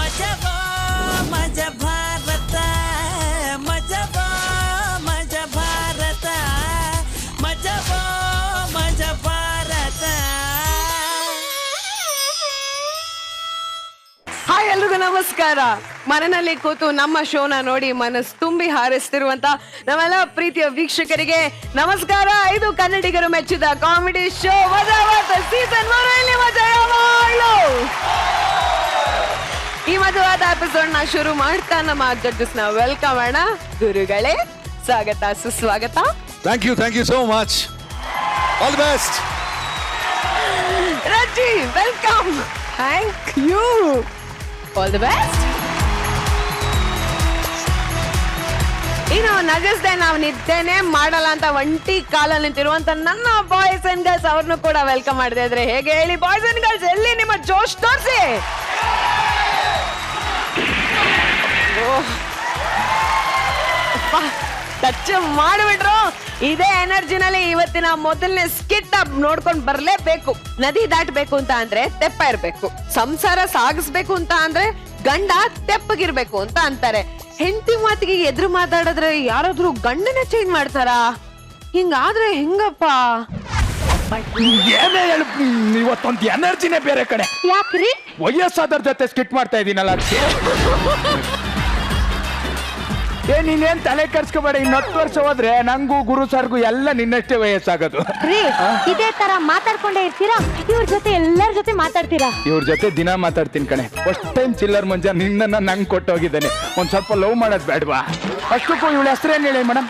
ಮಜಬಾ ಮಜ ಭಾರತ ಮಜಬಾ ಮಜ ಭಾರತ ಮಜಬಾ ಮಜ ಭಾರತ. ಹಾಯ್ ಎಲ್ರಿಗೂ ನಮಸ್ಕಾರ. ಮನೆಯಲ್ಲಿ ಕೂತು ನಮ್ಮ ಶೋನ ನೋಡಿ ಮನಸ್ಸು ತುಂಬಿ ಹಾರಿಸ್ತಿರುವಂತ ನಮ್ಮೆಲ್ಲ ಪ್ರೀತಿಯ ವೀಕ್ಷಕರಿಗೆ ನಮಸ್ಕಾರ. ಇದು ಕನ್ನಡಿಗರು ಮೆಚ್ಚಿದ ಕಾಮಿಡಿ ಶೋ ಮಜಾವಾದ ಸೀಸನ್ 3 ಮಜಾವಾಗ್ಲು. ಈ ಮಜವಾದ ಎಪಿಸೋಡ್ ನ ಶುರು ಮಾಡ್ತಾ ನಮ್ಮ ಜಡ್ಜಸ್ ನ ವೆಲ್ಕಮ್ ಮಾಡೋಣ. ಗುರುಗಳೇ ಸ್ವಾಗತ ಸುಸ್ವಾಗತ. Thank you so much. All the best. Raji welcome. Thank you. All the best. ಇನ್ನು ನಗಿಸ್ದೆ ನಾವು ನಿದ್ದೆನೆ ಮಾಡಲ್ಲ ಅಂತ ಒಂಟಿ ಕಾಲಲ್ಲಿ ನಿಂತಿರುವಂತ ನನ್ನ ಬಾಯ್ಸ್ ಅಂಡ್ ಗರ್ಲ್ಸ್ ಅವ್ರನ್ನು ಕೂಡ ವೆಲ್ಕಮ್ ಮಾಡದೆ ಇದ್ರೆ ಹೇಗೆ ಹೇಳಿ? ಬಾಯ್ಸ್ ಅಂಡ್ ಗರ್ಲ್ಸ್ ಎಲ್ಲಿ ನಿಮ್ಮ ಜೋಶ್ ತೋರಿಸಿ. ಟಚ್ ಮಾಡಿಬಿಟ್ರು. ಇದೇ ಎನರ್ಜಿನಲ್ಲಿ ಇವತ್ತಿನ ಮೊದಲನೇ ಸ್ಕಿಟ್ ನೋಡ್ಕೊಂಡು ಬರ್ಲೇಬೇಕು. ನದಿ ದಾಟಬೇಕು ಅಂತ ಅಂದ್ರೆ ತೆಪ್ಪ ಇರ್ಬೇಕು, ಸಂಸಾರ ಸಾಗಿಸ್ಬೇಕು ಅಂತ ಅಂದ್ರೆ ಗಂಡ ತೆಪ್ಪಗಿರ್ಬೇಕು ಅಂತ ಅಂತಾರೆ. ಹೆಂಡತಿ ಮಾತಿಗೆ ಎದುರು ಮಾತಾಡಿದ್ರೆ ಯಾರಾದ್ರೂ ಗಂಡನೇ ಚೇಂಜ್ ಮಾಡ್ತಾರಾ? ಹಿಂಗಾದ್ರೆ ಹೆಂಗಪ್ಪ? ಏನೇ ಹೇಳು, ಇವತ್ತೊಂದು ಎನರ್ಜಿನೇ ಬೇರೆ ಕಡೆ. ಯಾಕ್ರಿ? ವಯಸ್ಸಾದ್ರ ಜೊತೆ ಸ್ಕಿಟ್ ಮಾಡ್ತಾ ಇದೀನಲ್ಲ ಅದಕ್ಕೆ. ನೀನೇನ್ ತಲೆ ಕೆರ್ಸ್ಕೋಬೇಡ. 10 ವರ್ಷ ಹೋದ್ರೆ ನಂಗೂ ಗುರು ಸರ್ಗೂ ಎಲ್ಲ ನಿನ್ನಷ್ಟೇ ವಯಸ್ಸಾಗೋದು. ಇದೇ ತರ ಮಾತಾಡ್ಕೊಂಡೇ ಇರ್ತೀರಾ? ಇವ್ರ ಜೊತೆ ಎಲ್ಲರ ಜೊತೆ ಮಾತಾಡ್ತೀರಾ? ಇವ್ರ ಜೊತೆ ದಿನ ಮಾತಾಡ್ತೀನಿ ಕಣೆ. ಫಸ್ಟ್ ಟೈಮ್ ಚಿಲ್ಲರ್ ಮಂಜ ನಿನ್ನ ನಂಗೆ ಕೊಟ್ಟೋಗಿದ್ದಾನೆ. ಒಂದ್ ಸ್ವಲ್ಪ ಲವ್ ಮಾಡೋದ್ ಬೇಡವಾ? ಅಷ್ಟಕ್ಕೂ ಇವಳ ಹೆಸರೇನ್ ಹೇಳಿ ಮೇಡಮ್?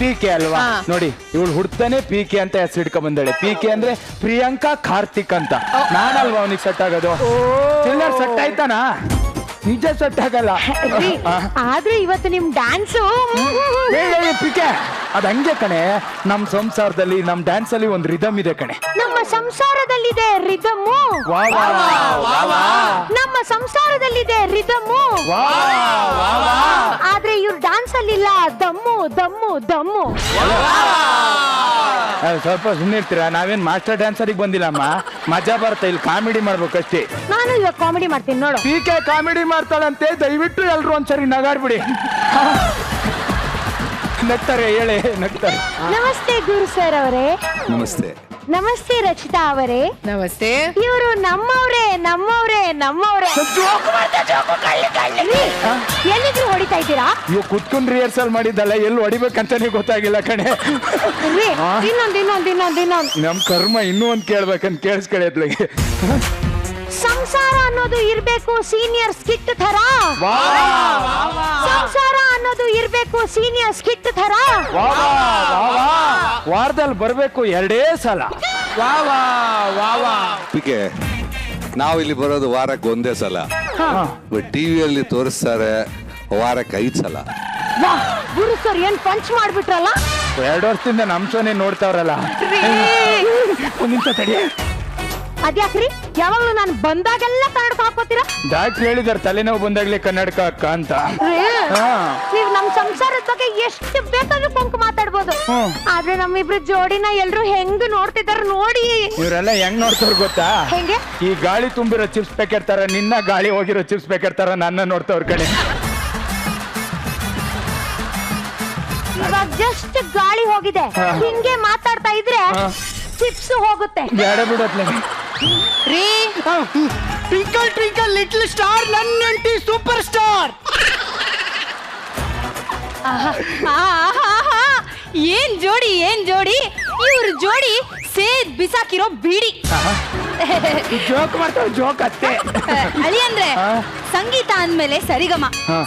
ಪಿಕೆ ಅಲ್ವಾ? ನೋಡಿ ಇವಳು ಹುಡ್ತಾನೆ ಪಿಕೆ ಅಂತ ಹೆಸರು ಇಟ್ಕೊಂಡ್ ಬಂದಾಳೆ. ಪಿಕೆ ಅಂದ್ರೆ ಪ್ರಿಯಾಂಕಾ ಕಾರ್ತಿಕ್ ಅಂತ. ನಾನಲ್ವಾ ಅವನಿಗೆ ಸೆಟ್ ಆಗೋದು? ಚಿಲ್ಲರ್ ಸೆಟ್ ಆಯ್ತಾನಾ? ನಿಜ ಸೆಟ್ ಆಗಲ್ಲ. ಆದ್ರೆ ಇವತ್ತು ನಿಮ್ ಡ್ಯಾನ್ಸು ಪಿಕೆ ಅದ್ ಹಂಗೆ ಕಣೆ. ನಮ್ ಸಂಸಾರದಲ್ಲಿ ನಮ್ ಡ್ಯಾನ್ಸ್ ಅಲ್ಲಿ ಒಂದ್ ರಿದಮ್ ಇದೆ ಕಣೆ. ನಮ್ಮ ಸಂಸಾರದಲ್ಲಿದೆ ರಿದಮ್ಮು. ನಮ್ಮ ಸಂಸಾರದಲ್ಲಿದೆ ರಿದಮ್ಮು. ಆದ್ರೆ ಇವ್ರ ಡ್ಯಾನ್ಸ್ ಅಲ್ಲಿಲ್ಲ ದಮ್ಮು ದಮ್ಮು ದಮ್ಮು. ಸ್ವಲ್ಪ ಸುಮ್ಮನೆ ಇರ್ತೀರಾ? ನಾವೇನ್ ಮಾಸ್ಟರ್ ಡ್ಯಾನ್ಸರಿಗೆ ಬಂದಿಲ್ಲಮ್ಮ. ಮಜಾ ಬರುತ್ತೆ, ಇಲ್ಲಿ ಕಾಮಿಡಿ ಮಾಡ್ಬೇಕಷ್ಟೇ. ನಾನು ಇವಾಗ ಕಾಮಿಡಿ ಮಾಡ್ತೀನಿ ನೋಡು. ಪಿಕೆ ಕಾಮಿಡಿ ಮಾಡ್ತಾಳಂತೆ. ದಯವಿಟ್ಟು ಎಲ್ರು ಒಂದ್ಸರಿ ನಗಾಡ್ಬಿಡಿ. ನಗ್ತಾರೆ, ಹೇಳಿ ನಗ್ತಾರೆ. ನಮಸ್ತೆ ಗುರು ಸರ್ ಅವರೇ. ನಮಸ್ತೆ. ನಮಸ್ತೆ ರಚಿತಾ ಅವರೇ. ನಮಸ್ತೆ. ಇವರು ನಮ್ಮವ್ರೆ. ಎಲ್ಲಿದ್ರು ಹೊಡಿತಾ ಇದ್ದೀರಾ? ಇವ್ ಕುತ್ಕೊಂಡ್ ರಿಹರ್ಸಲ್ ಮಾಡಿದ್ದಲ್ಲ, ಎಲ್ಲಿ ಹೊಡಿಬೇಕಂತಾನೆ ಗೊತ್ತಾಗಿಲ್ಲ ಕಣೆ. ಇನ್ನೊಂದು ನಮ್ ಕರ್ಮ ಇನ್ನೂ ಒಂದ್ ಕೇಳ್ಬೇಕಂತ ಕೇಳಿಸ್ಕೊಳ್ಳಿ. ಸಂಸಾರ ಅನ್ನೋದು ಇರ್ಬೇಕು ಸೀನಿಯರ್ ಸ್ಕಿಟ್ ತರ. ಸಂಸಾರ ಅನ್ನೋದು ಇರ್ಬೇಕು ಸೀನಿಯರ್ ಸ್ಕಿಟ್ ತರ. ವಾರದಲ್ಲಿ ಬರ್ಬೇಕು 2 ಸಲ. ಪಿಕೆ ನಾವು ಇಲ್ಲಿ ಬರೋದು ವಾರಕ್ಕೆ 1 ಸಲ. ಟಿವಿಯಲ್ಲಿ ತೋರಿಸ್ತಾರೆ ವಾರಕ್ಕೆ 5 ಸಲ. ಗುರು ಸರ್ ಏನ್ ಪಂಚ್ ಮಾಡ್ಬಿಟ್ರಲ್ಲ? 2 ವರ್ಷದಿಂದ ನಮ್ ಶೋನೇ ನೋಡ್ತಾವ್ರಲ್ಲ. ಒಂದ್ ನಿಮಿಷ ತಡಿ. ಅದ್ಯಾಕ್ರಿ ಯಾವಾಗ್ಲೂ ನಾನು ಬಂದಾಗೆಲ್ಲ ಕನ್ನಡಕ ಹಾಕೋತೀರಾ? ಡಾಕ್ಟರ್ ಹೇಳಿದಾರೆ ತಲೆನೋವು ಬಂದಾಗ್ಲೇ ಕನ್ನಡಕ ಅಕ್ಕ ಅಂತ. ನೀವ್ ನಮ್ ಸಂಸಾರದ ಬಗ್ಗೆ ಎಷ್ಟು ಬೇಕಾದ್ರೂ ಕೊಂಕು ಮಾತಾಡ್ಬೋದು. ಆದ್ರೆ ನಮ್ಮಿಬ್ರು ಜೋಡಿನ ಎಲ್ರು ಹೆಂಗ್ ನೋಡ್ತಿದಾರ ನೋಡಿ. ಇವ್ರೆಲ್ಲ ಹೆಂಗ್ ನೋಡ್ತಾರ ಗೊತ್ತಾ? ಹೆಂಗೆ? ಈ ಗಾಳಿ ತುಂಬಿರೋ ಚಿಪ್ಸ್ ಪ್ಯಾಕೆಟ್ ತರ, ನಿನ್ನ ಗಾಳಿ ಹೋಗಿರೋ ಚಿಪ್ಸ್ ಪ್ಯಾಕೆಟ್ ತರ ನನ್ನ ನೋಡ್ತಾವ್ರ ಕಡೆ. ಇವಾಗ ಜಸ್ಟ್ ಗಾಳಿ ಹೋಗಿದೆ, ಹಿಂಗೆ ಮಾತಾಡ್ತಾ ಇದ್ರೆ ಚಿಪ್ಸ್ ಹೋಗುತ್ತೆ. ಬೇಡ ಬಿಡತ್ಲೆ. ಟ್ವಿಂಕಲ್ ಟ್ವಿಂಕಲ್ ಲಿಟಲ್ ಸ್ಟಾರ್ ನನ್ನ ಹೆಂಡತಿ ಸೂಪರ್ ಸ್ಟಾರ್. ಏನ್ ಜೋಡಿ ಇವ್ರ ಜೋಡಿ ಸೇದ್ ಬಿಸಾಕಿರೋ ಬೀಡಿ. ಜೋಕ್ ಮಾಡ್ತಾವ, ಜೋಕ್ ಅಷ್ಟೇ. ಅಳಿ ಅಂದ್ರೆ ಸಂಗೀತ ಅಂದ್ಮೇಲೆ ಸರಿಗಮ,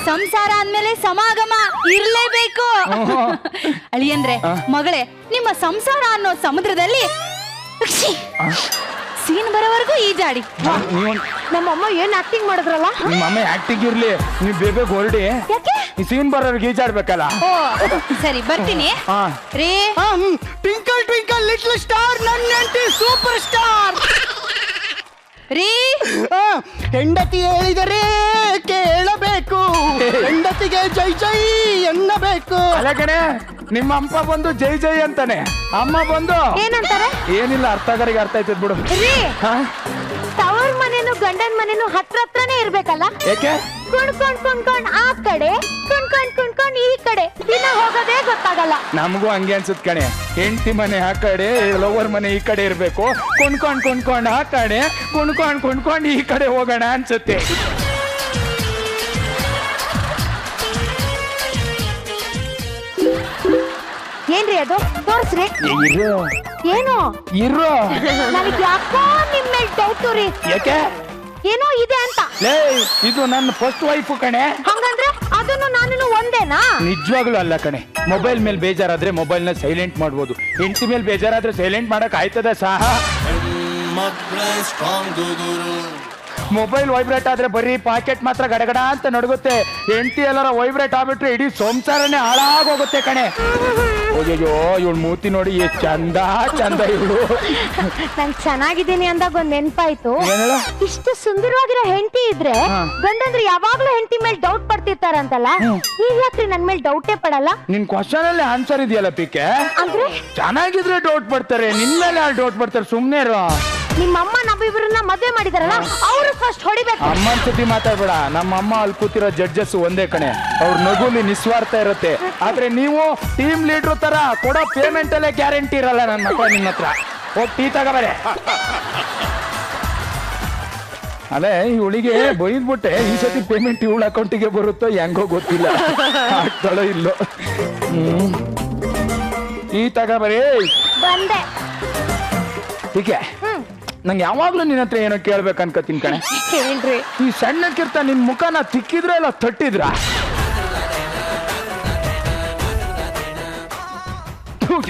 ಸಂಸಾರ ಅಂದ್ಮೇಲೆ ಸಮಾಗಮ ಇರ್ಲೇಬೇಕು. ಅಳಿ ಅಂದ್ರೆ ಮಗಳೇ, ನಿಮ್ಮ ಸಂಸಾರ ಅನ್ನೋ ಸಮುದ್ರದಲ್ಲಿ ಸೀನ್ ಬರೋವರೆಗೂ ಈಜಾಡಿ. ನಮ್ಮಮ್ಮ ಏನ್ ಆಕ್ಟಿಂಗ್ ಮಾಡಿದ್ರಲ್ಲ? ನಿಮ್ಮ ಅಮ್ಮ ಆಕ್ಟಿಂಗ್ ಇರ್ಲಿ, ನೀವ್ ಬೇಗ ಹೊರಡಿ. ಈ ಸೀನ್ ಬರೋರ್ಗೆ ಈಜಾಡ್ಬೇಕಲ್ಲ. ಸರಿ ಬರ್ತೀನಿ ರೀ. ಟ್ವಿಂಕಲ್ ಟ್ವಿಂಕಲ್ ಲಿಟಲ್ ಸ್ಟಾರ್ ನನ್ನ ಹೆಂಡತಿ ಸೂಪರ್ ಸ್ಟಾರ್. ರೀ ಹೆಂಡತಿ ಹೇಳಿದರೆ ಕೇಳಬೇಕು, ಹೆಂಡತಿಗೆ ಜೈ ಜೈ ಎನ್ನಬೇಕು. ಅಲ್ಲ ಕಣೆ, ನಿಮ್ಮ ಅಪ್ಪ ಬಂದು ಜೈ ಜೈ ಅಂತಾನೆ, ಅಮ್ಮ ಬಂದು ಏನಂತಾರೆ? ಏನಿಲ್ಲ, ಅರ್ಥಗಾರಿಗೆ ಅರ್ಥ ಆಯ್ತದ ಬಿಡು. ತವರ್ ಮನೆ ಮನೆನೂ ಗಂಡನ ಮನೆನೂ ಹತ್ರನೇ ಇರ್ಬೇಕಲ್ಲ? ಯಾಕೆ ಕುಣ್ಕೊಂಡ್ ಆ ಕಡೆ ಕುಣ್ಕೊಂಡ್ ಈ ಕಡೆ ದಿನ ಹೋಗೋದೇ ಗೊತ್ತಾಗಲ್ಲ. ನಮಗೂ ಹಂಗೆ ಅನ್ಸುತ್ ಕಣೆ. ಹೆಂಡತಿ ಮನೆ ಆ ಕಡೆ, ಲವರ್ ಮನೆ ಈ ಕಡೆ ಇರ್ಬೇಕು. ಕುಣ್ಕೊಂಡ್ ಆ ಕಡೆ, ಕುಣ್ಕೊಂಡ್ ಈ ಕಡೆ ಹೋಗೋಣ ಅನ್ಸುತ್ತೆ. ಏನ್ರಿ ಅದು? ತೋರ್ಸ್ರಿ. ಏನು ಇರೋ ನನಗೆ ಯಾಕೋ ನಿಮ್ ಮೇಲೆ ಡೌಟು ರೀ. ಯಾಕೆ? ಏನೋ ಇದೆ ಅಂತ. ಲೇ, ಇದು ನನ್ನ ಫಸ್ಟ್ ವೈಫ್ ಕಣೆ. ಹಂಗಂದ್ರೆ ಅದನ್ನು ನಾನು ಒಂದೇನಾ? ನಿಜವಾಗ್ಲೂ ಅಲ್ಲ ಕಣೆ. ಮೊಬೈಲ್ ಮೇಲೆ ಬೇಜಾರಾದ್ರೆ ಮೊಬೈಲ್ ನ ಸೈಲೆಂಟ್ ಮಾಡ್ಬೋದು. ಹೆಂಡತಿ ಮೇಲೆ ಬೇಜಾರಾದ್ರೆ ಸೈಲೆಂಟ್ ಮಾಡಕ್ ಆಯ್ತದ ಸಹ. ಮೊಬೈಲ್ ವೈಬ್ರೇಟ್ ಆದ್ರೆ ಬರೀ ಪಾಕೆಟ್ ಮಾತ್ರ ಗಡಗಡ ಅಂತ ನಡುಗುತ್ತೆ. ಹೆಂಡತಿ ಎಲ್ಲಾರ ವೈಬ್ರೇಟ್ ಆಗ್ಬಿಟ್ರೆ ಇಡೀ ಸಂಸಾರನೇ ಹಾಳಾಗೋಗುತ್ತೆ ಕಣೆ. ಅಯ್ಯೋ, ಇವಳು ಮೂತಿ ನೋಡಿ ಎಷ್ಟು ಚಂದ ಇವಳು. ನಾನ್ ಚೆನ್ನಾಗಿದ್ದೀನಿ ಅಂದಾಗ ಒಂದ್ ನೆನ್ಪಾಯ್ತು. ಇಷ್ಟು ಸುಂದರವಾಗಿರೋ ಹೆಂಡತಿ ಇದ್ರೆ ಗಂಡಂದ್ರೆ ಯಾವಾಗ್ಲೂ ಹೆಂಡತಿ ಮೇಲೆ ಡೌಟ್ ಪಡ್ತಿರ್ತಾರಂತಲ್ಲ, ನೀವ್ ಯಾಕ್ರಿ ನನ್ ಮೇಲೆ ಡೌಟೇ ಪಡಲ್ಲ? ನಿನ್ ಕ್ವಶನ್ ಅಲ್ಲಿ ಆನ್ಸರ್ ಇದೆಯಲ್ಲ ಪಿಕೆ. ಅಂದ್ರೆ ಚೆನ್ನಾಗಿದ್ರೆ ಡೌಟ್ ಪಡ್ತಾರೆ, ನಿನ್ ಮೇಲೆ ಯಾರು ಡೌಟ್ ಪಡ್ತಾರೆ? ಸುಮ್ನೆ ಇರೋ. ನಿಮ್ಮಮ್ಮ ನಾವಿಬ್ರನ್ನ ಮದ್ವೆ ಮಾಡಿದಾರಲ್ಲ, ಅವ್ರು ಫಸ್ಟ್ ಹೊಡಿಬೇಕು. ಅಮ್ಮನ್ ಸತಿ ಮಾತಾಡ್ಬೇಡ. ನಮ್ಮ ಅಮ್ಮ ಅಲ್ಲಿ ಕೂತಿರೋ ಜಡ್ಜಸ್ ಒಂದೇ ಕಣೆ. ಅವ್ರ ನಗುಲಿ ನಿಸ್ವಾರ್ಥ ಇರುತ್ತೆ. ಆದ್ರೆ ನೀವು ಟೀಮ್ ಲೀಡರ್ ತರ ಕೊಡೋ ಪೇಮೆಂಟ್ ಅಲ್ಲೇ ಗ್ಯಾರಂಟಿ ಇರಲ್ಲ. ನನ್ನ ಮಕ್ಕಳ ನಿನ್ನ ಹತ್ರ ಹೋಗಿ ಟೀ ತಗೋಬಾರೆ. ಅದೇ ಇವಳಿಗೆ ಬೈದ್ಬಿಟ್ಟೆ. ಈ ಸತಿ ಪೇಮೆಂಟ್ ಇವಳ ಅಕೌಂಟಿಗೆ ಬರುತ್ತೋ ಹೆಂಗೋ ಗೊತ್ತಿಲ್ಲ. ಆಗ್ತಾಳೋ ಇಲ್ಲೋ. ಟೀ ತಗೋಬಾರೆ. ಬಂದೆ. ಹೀಗೆ ನಂಗೆ ಯಾವಾಗ್ಲೂ ನಿನ್ನ ಹತ್ರ ಏನೋ ಕೇಳ್ಬೇಕು ಅನ್ಕೋತೀನಿ ಕಣೆ. ಹೇಳ್ರಿ. ಈ ಸಣ್ಣಕ್ಕಿರ್ತ ನಿನ್ ಮುಖನ ತಿಕ್ಕಿದ್ರ ಇಲ್ಲ ತಟ್ಟಿದ್ರ?